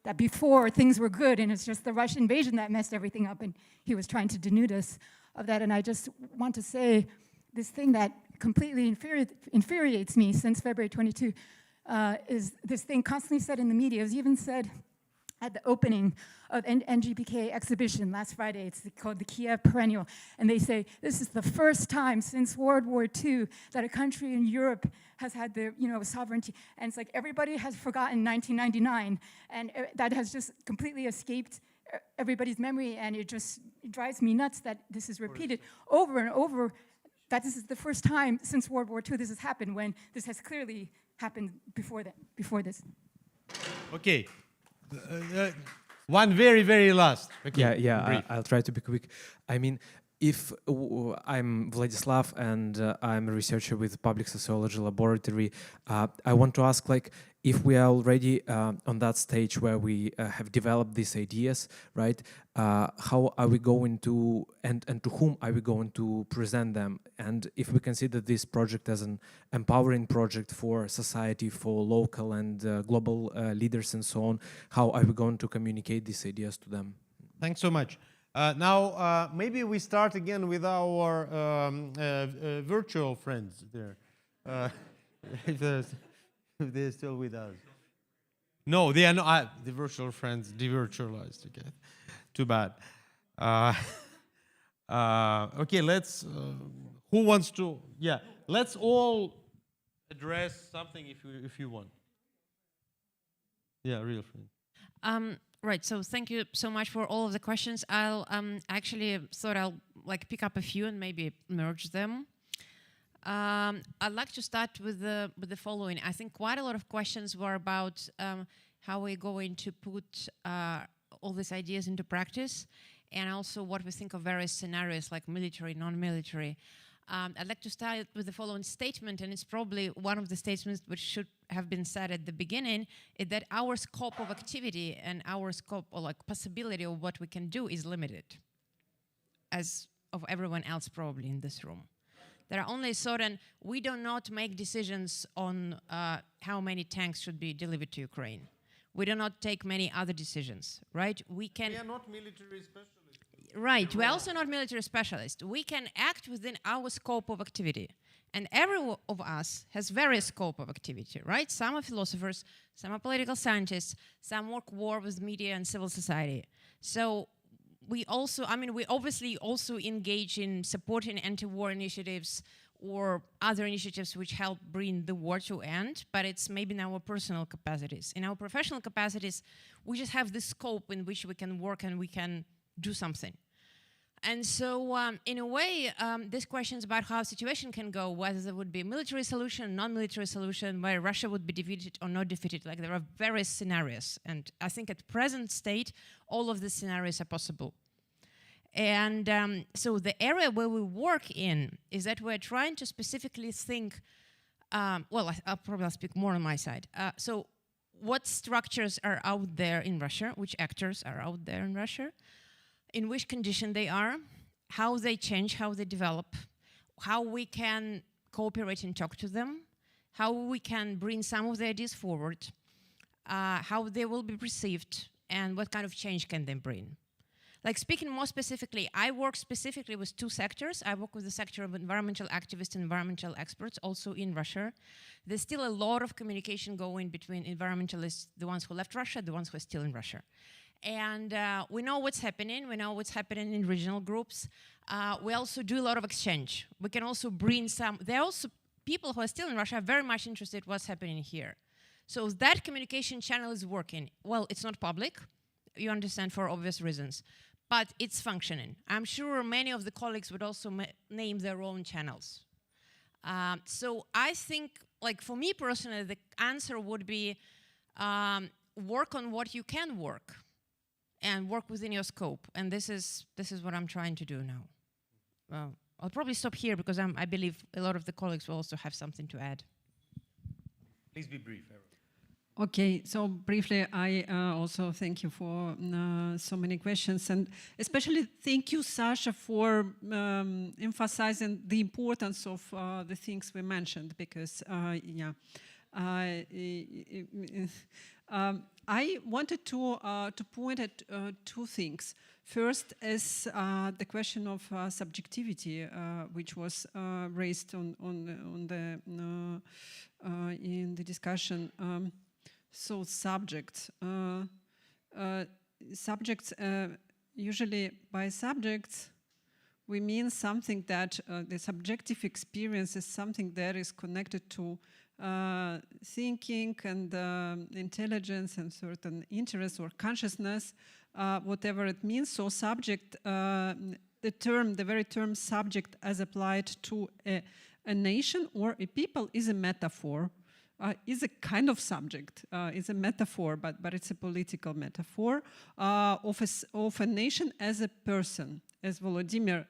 that before things were good, and it's just the Russian invasion that messed everything up, and he was trying to denude us of that. And I just want to say this thing that completely infuriates me since February 22 is this thing constantly said in the media. It was even said at the opening of NGPK exhibition last Friday. It's called the Kiev Perennial. And they say, this is the first time since World War II that a country in Europe has had their, sovereignty. And it's like everybody has forgotten 1999. And that has just completely escaped everybody's memory. And it drives me nuts that this is repeated over and over, that this is the first time since World War II this has happened, when this has clearly happened before this. Okay. One very, very last. Okay. Yeah, I'll try to be quick. I mean, if I'm Vladislav and I'm a researcher with Public Sociology Laboratory, I want to ask, if we are already on that stage where we have developed these ideas, right? How are we going to, and to whom are we going to present them? And if we consider this project as an empowering project for society, for local and global leaders and so on, how are we going to communicate these ideas to them? Thanks so much. Now, maybe we start again with our virtual friends there. If they're still with us. No, they are not. The virtual friends devirtualized again. Too bad. Okay, let's. Who wants to? Yeah, let's all address something if you want. Yeah, real friend. Right. So thank you so much for all of the questions. I'll actually thought I'll pick up a few and maybe merge them. I'd like to start with the following. I think quite a lot of questions were about how we're going to put all these ideas into practice, and also what we think of various scenarios like military, non-military. I'd like to start with the following statement, and it's probably one of the statements which should have been said at the beginning, is that our scope of activity and our scope or possibility of what we can do is limited, as of everyone else probably in this room. There are only certain, we do not make decisions on how many tanks should be delivered to Ukraine. We do not take many other decisions, right? We are not military specialists. Right, we're also not military specialists. We can act within our scope of activity. And every of us has various scope of activity, right? Some are philosophers, some are political scientists, some work war with media and civil society. So we also, we obviously also engage in supporting anti-war initiatives or other initiatives which help bring the war to end, but it's maybe in our personal capacities. In our professional capacities, we just have this scope in which we can work and we can do something. And so, in a way, this question is about how a situation can go, whether there would be a military solution, non-military solution, where Russia would be defeated or not defeated. There are various scenarios. And I think at present state, all of the scenarios are possible. And so the area where we work in is that we're trying to specifically think, well, I'll speak more on my side. So what structures are out there in Russia, which actors are out there in Russia, in which condition they are, how they change, how they develop, how we can cooperate and talk to them, how we can bring some of the ideas forward, how they will be perceived, and what kind of change can they bring. Speaking more specifically, I work specifically with two sectors. I work with the sector of environmental activists and environmental experts, also in Russia. There's still a lot of communication going between environmentalists, the ones who left Russia, the ones who are still in Russia. And we know what's happening. We know what's happening in regional groups. We also do a lot of exchange. We can also bring some, there are also people who are still in Russia very much interested in what's happening here. So that communication channel is working. Well, it's not public, you understand, for obvious reasons. but it's functioning. I'm sure many of the colleagues would also name their own channels. So I think, like for me personally, the answer would be work on what you can work and work within your scope. And this is what I'm trying to do now. Well, I'll probably stop here because I believe a lot of the colleagues will also have something to add. Please be brief, everyone. Okay, so briefly, I also thank you for so many questions, and especially thank you, Sasha, for emphasizing the importance of the things we mentioned, because, I wanted to point at two things. First is the question of subjectivity, which was raised in the discussion. So subjects, usually by subjects, we mean something that the subjective experience is something that is connected to thinking and intelligence and certain interests or consciousness, whatever it means. So subject, the very term subject as applied to a nation or a people is a metaphor. Is a kind of subject, is a metaphor, but it's a political metaphor of a nation as a person. As Vladimir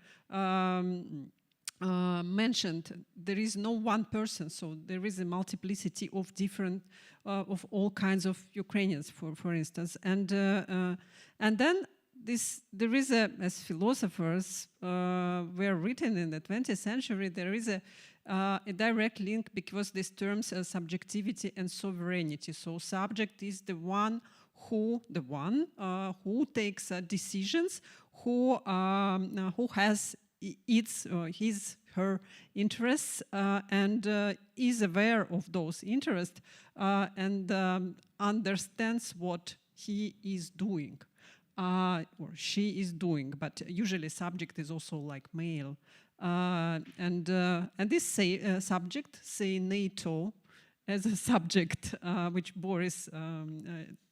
mentioned, there is no one person, so there is a multiplicity of different, of all kinds of Ukrainians, for instance. And then there is as philosophers were written in the 20th century, there is a direct link because these terms are subjectivity and sovereignty. So subject is the one who who takes decisions, who has her interests and is aware of those interests and understands what he is doing or she is doing. But usually subject is also like male. And this subject, say NATO, as a subject, which Boris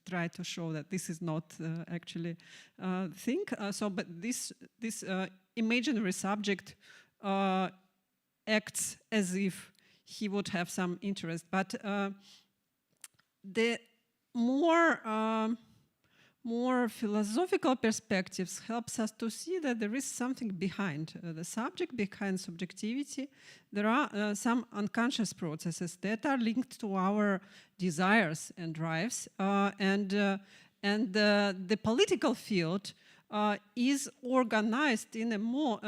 tried to show that this is not actually thing. But this imaginary subject acts as if he would have some interest. But the more philosophical perspectives helps us to see that there is something behind the subject, behind subjectivity. There are some unconscious processes that are linked to our desires and drives, and the political field is organized in a more,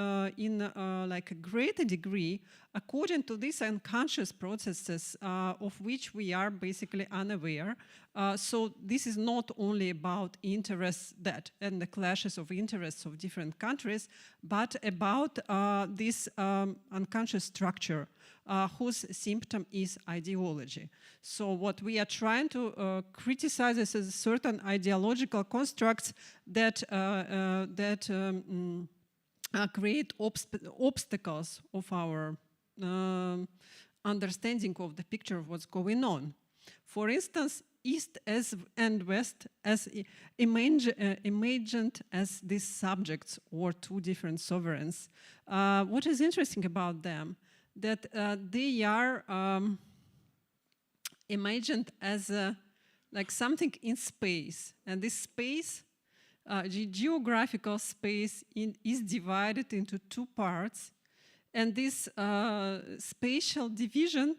like a greater degree according to these unconscious processes of which we are basically unaware. So this is not only about interests and the clashes of interests of different countries, but about this unconscious structure whose symptom is ideology. So what we are trying to criticize is certain ideological constructs that create obstacles of our understanding of the picture of what's going on. For instance, East and West as imagined as these subjects or two different sovereigns. What is interesting about them, that they are imagined as like something in space, and this space, the geographical space is divided into two parts, and this spatial division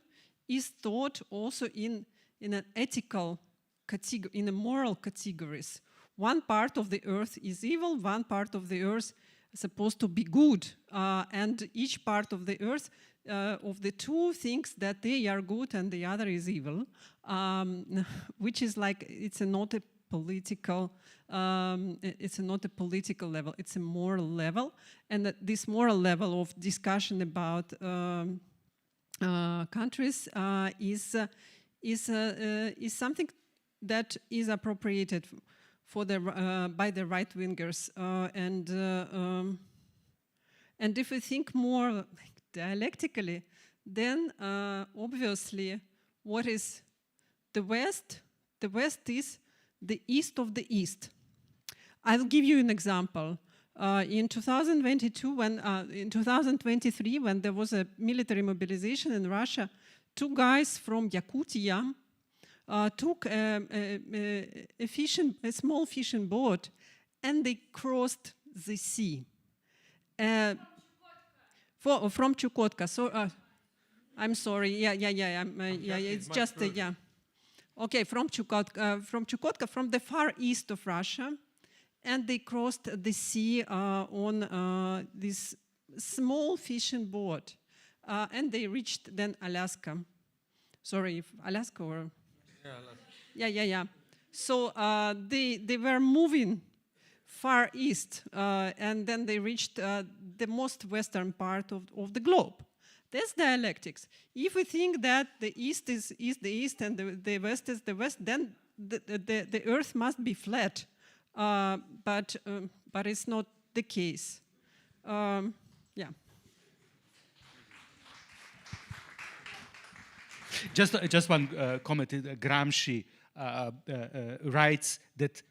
is thought also in an ethical category, in a moral categories. One part of the earth is evil, one part of the earth is supposed to be good, and each part of the earth of the two thinks that they are good and the other is evil, which is like, it's not a political level, it's a moral level, and this moral level of discussion about countries is something that is appropriated for by the right-wingers, and if we think more like dialectically, then obviously what is the West? The West is the East of the East. I'll give you an example. In 2022, in 2023, when there was a military mobilization in Russia, two guys from Yakutia took a small fishing boat and they crossed the sea. From Chukotka. So, I'm sorry. It's just Okay, from Chukotka, from the far east of Russia, and they crossed the sea on this small fishing boat, and they reached then Alaska. Sorry, if Alaska or Alaska. So they were moving far east, and then they reached the most western part of the globe. That's dialectics. If we think that the east is the east and the west is the west, then the earth must be flat. But it's not the case. Just one comment. Gramsci writes that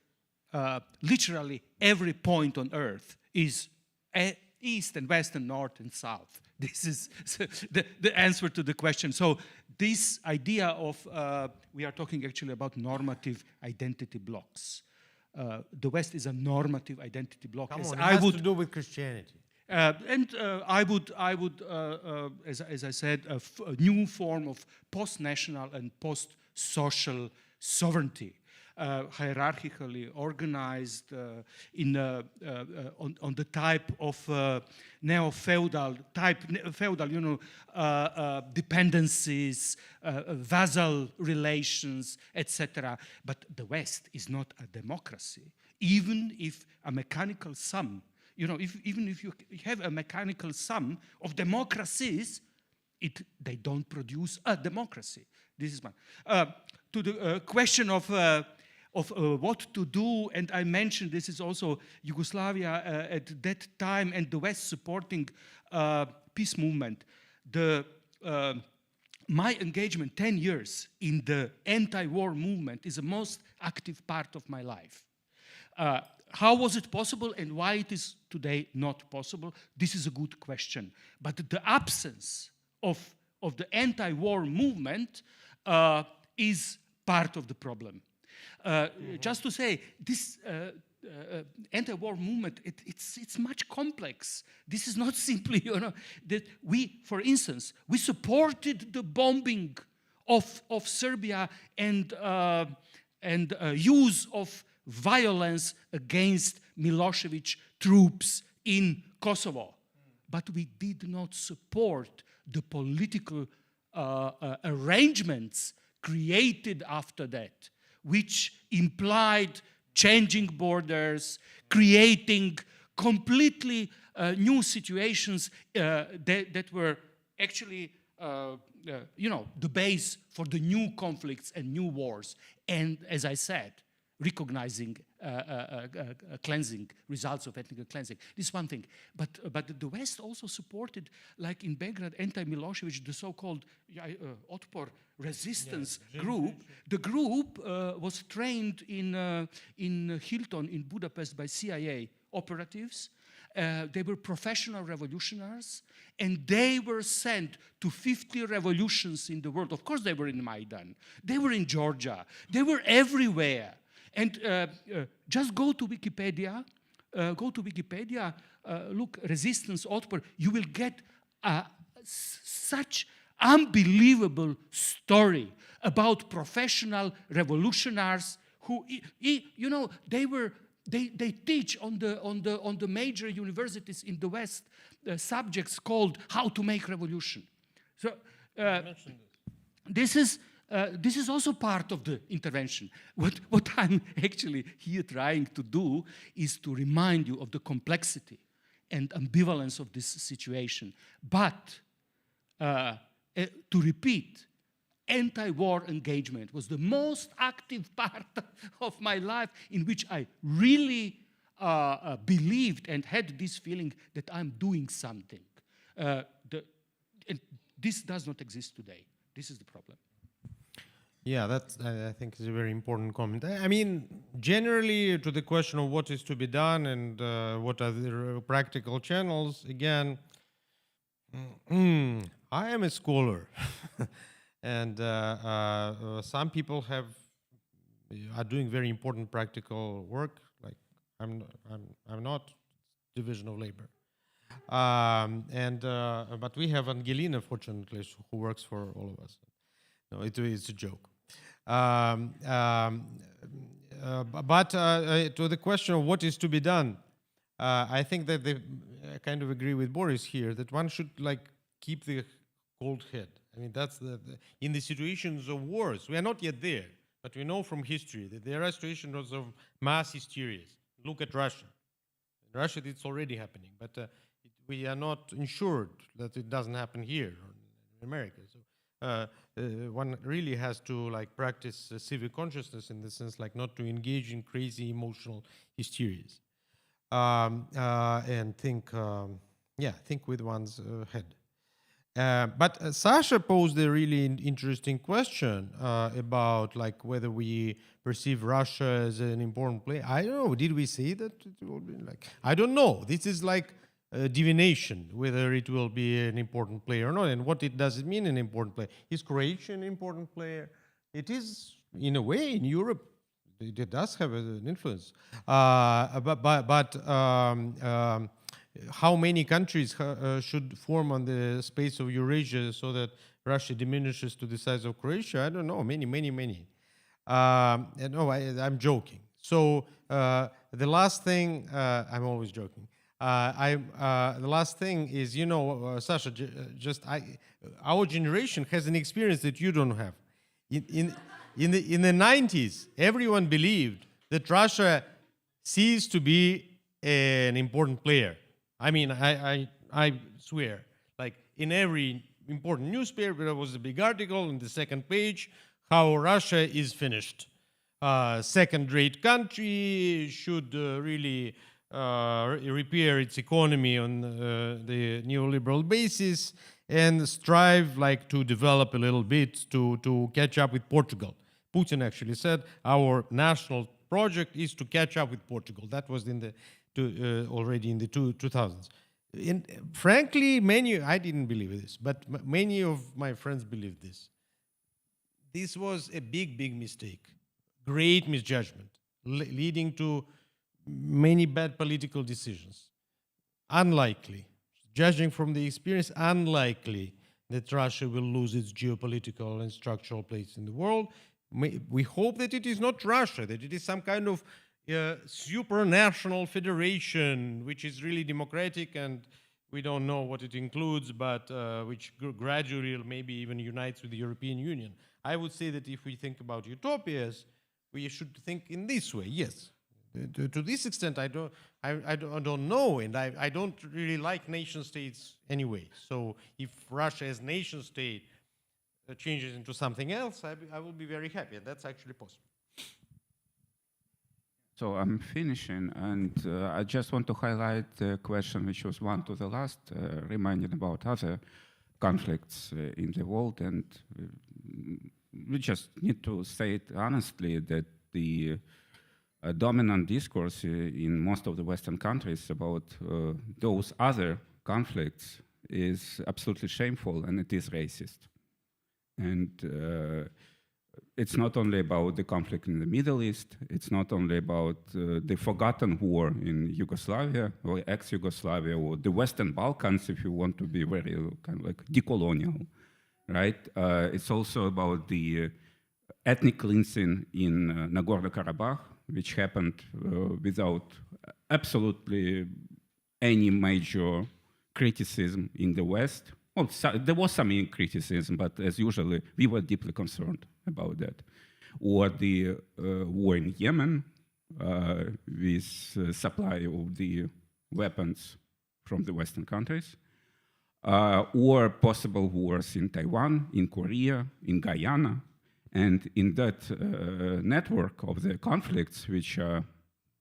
literally every point on earth is east and west and north and south. This is the answer to the question. So this idea of, we are talking actually about normative identity blocks. The West is a normative identity block. Come on, it has to do with Christianity. I would, as I said, a new form of post-national and post-social sovereignty, hierarchically organized on the type of neo-feudal type, dependencies, vassal relations, etc. But the West is not a democracy, even if a mechanical sum. Even if you have a mechanical sum of democracies, they don't produce a democracy. This is one. To the question of what to do, and I mentioned this is also Yugoslavia at that time and the West supporting peace movement. My engagement, 10 years in the anti-war movement, is the most active part of my life. How was it possible and why it is today not possible? This is a good question. But the absence of the anti-war movement is part of the problem. Just to say, this anti-war movement, it's much complex. This is not simply, that we, for instance, we supported the bombing of Serbia and use of violence against Milosevic troops in Kosovo. But we did not support the political arrangements created after that, which implied changing borders, creating completely new situations that were actually the base for the new conflicts and new wars. And as I said, recognizing cleansing, results of ethnic cleansing. This is one thing. But the West also supported, like in Belgrade, anti-Milosevic, the so-called Otpor resistance group. The group was trained in Hilton in Budapest by CIA operatives. They were professional revolutionaries, and they were sent to 50 revolutions in the world. Of course, they were in Maidan. They were in Georgia. They were everywhere. And just go to Wikipedia, look, resistance, Otpor, you will get such unbelievable story about professional revolutionaries who, they teach on the major universities in the West subjects called How to Make Revolution. So this is also part of the intervention. What I'm actually here trying to do is to remind you of the complexity and ambivalence of this situation. But to repeat, anti-war engagement was the most active part of my life in which I really believed and had this feeling that I'm doing something. And this does not exist today. This is the problem. Yeah, that's, I think, is a very important comment. I mean, generally, to the question of what is to be done and what are the practical channels, again, I am a scholar, and some people are doing very important practical work. Like I'm not division of labor, but we have Angelina, fortunately, who works for all of us. No, it's a joke. But to the question of what is to be done, I think that I kind of agree with Boris here that one should keep the cold head. I mean, that's in the situations of wars. We are not yet there, but we know from history that there are situations of mass hysteria. Look at Russia. In Russia, it's already happening, but we are not ensured that it doesn't happen here or in America. So one really has to practice civic consciousness in the sense not to engage in crazy emotional hysterias. And think with one's head. But Sasha posed a really interesting question about whether we perceive Russia as an important player. I don't know. Did we say that it will be I don't know. This is divination whether it will be an important player or not, and what does it mean an important player? Is Croatia an important player? It is in a way in Europe. It does have an influence, but how many countries should form on the space of Eurasia so that Russia diminishes to the size of Croatia? I don't know. Many. No, I'm joking. So the last thing, I'm always joking. The last thing is, Sasha, our generation has an experience that you don't have. In the 90s, everyone believed that Russia ceased to be an important player. I mean, I swear, in every important newspaper, there was a big article on the second page, how Russia is finished. Second-rate country should really repair its economy on the neoliberal basis and strive to develop a little bit to catch up with Portugal. Putin actually said our national project is to catch up with Portugal. That was already in the 2000s. And frankly, I didn't believe this, but many of my friends believed this. This was a big mistake, great misjudgment, leading to many bad political decisions. Unlikely, judging from the experience, unlikely that Russia will lose its geopolitical and structural place in the world. We hope that it is not Russia, that it is some kind of supranational federation, which is really democratic, and we don't know what it includes, but which gradually maybe even unites with the European Union. I would say that if we think about utopias, we should think in this way, yes. To this extent, I don't know, and I don't really like nation states anyway. So if Russia as nation state changes into something else, I will be very happy, and that's actually possible. So I'm finishing, and I just want to highlight the question which was one to the last, reminding about other conflicts in the world, and we just need to say it honestly that the dominant discourse in most of the Western countries about those other conflicts is absolutely shameful, and it is racist. And it's not only about the conflict in the Middle East, it's not only about the forgotten war in Yugoslavia or ex-Yugoslavia or the Western Balkans, if you want to be very kind of decolonial, right? It's also about the ethnic cleansing in Nagorno-Karabakh, which happened without absolutely any major criticism in the West. Well, there was some criticism, but as usually, we were deeply concerned about that. Or the war in Yemen with supply of the weapons from the Western countries, or possible wars in Taiwan, in Korea, in Guyana. And in that network of the conflicts, which are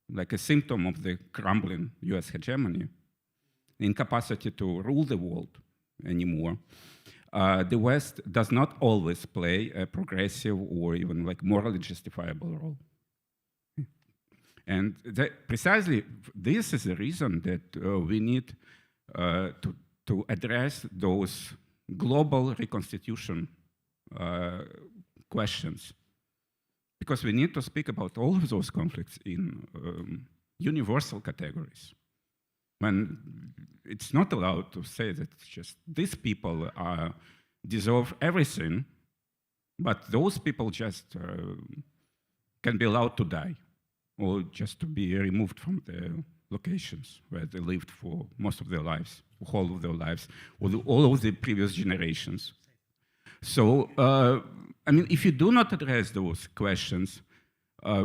like a symptom of the crumbling US hegemony, the incapacity to rule the world anymore, the West does not always play a progressive or even like morally justifiable role. And precisely this is the reason that we need to address those global reconstitution questions. Because we need to speak about all of those conflicts in universal categories. When it's not allowed to say that just these people deserve everything, but those people just can be allowed to die, or just to be removed from the locations where they lived for most of their lives, whole of their lives, or all of the previous generations. So, I mean, if you do not address those questions,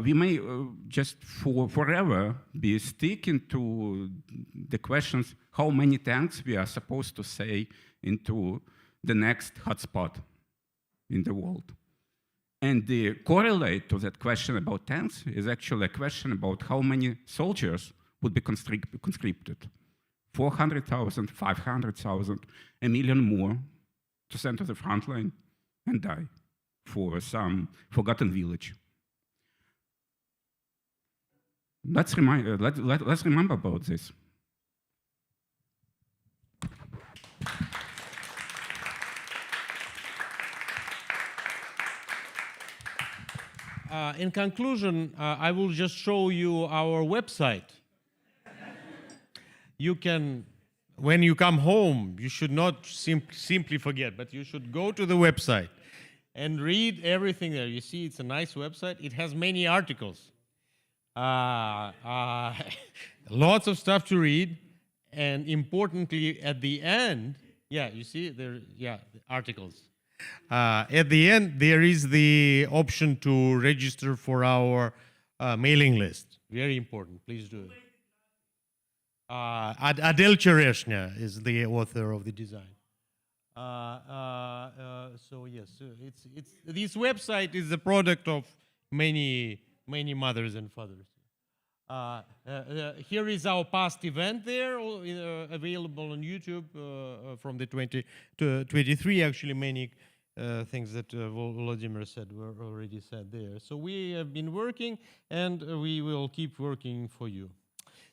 we may just forever be sticking to the questions how many tanks we are supposed to say into the next hotspot in the world. And the correlate to that question about tanks is actually a question about how many soldiers would be conscripted. 400,000, 500,000, 1 million more to send to the front line and die for some forgotten village. Let's remember about this. In conclusion, I will just show you our website. You can, when you come home, you should not simply forget, but you should go to the website and read everything there. You see, it's a nice website. It has many articles. Lots of stuff to read, and importantly, at the end, yeah, you see there, yeah, the articles. At the end, there is the option to register for our mailing list. Very important. Please do it. Adel Chereshnya is the author of the design. So yes, this website is the product of many mothers and fathers. Here is our past event there, available on YouTube from the 23, actually many things that Vladimir said were already said there. So we have been working, and we will keep working for you.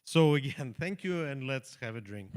So again, thank you, and let's have a drink.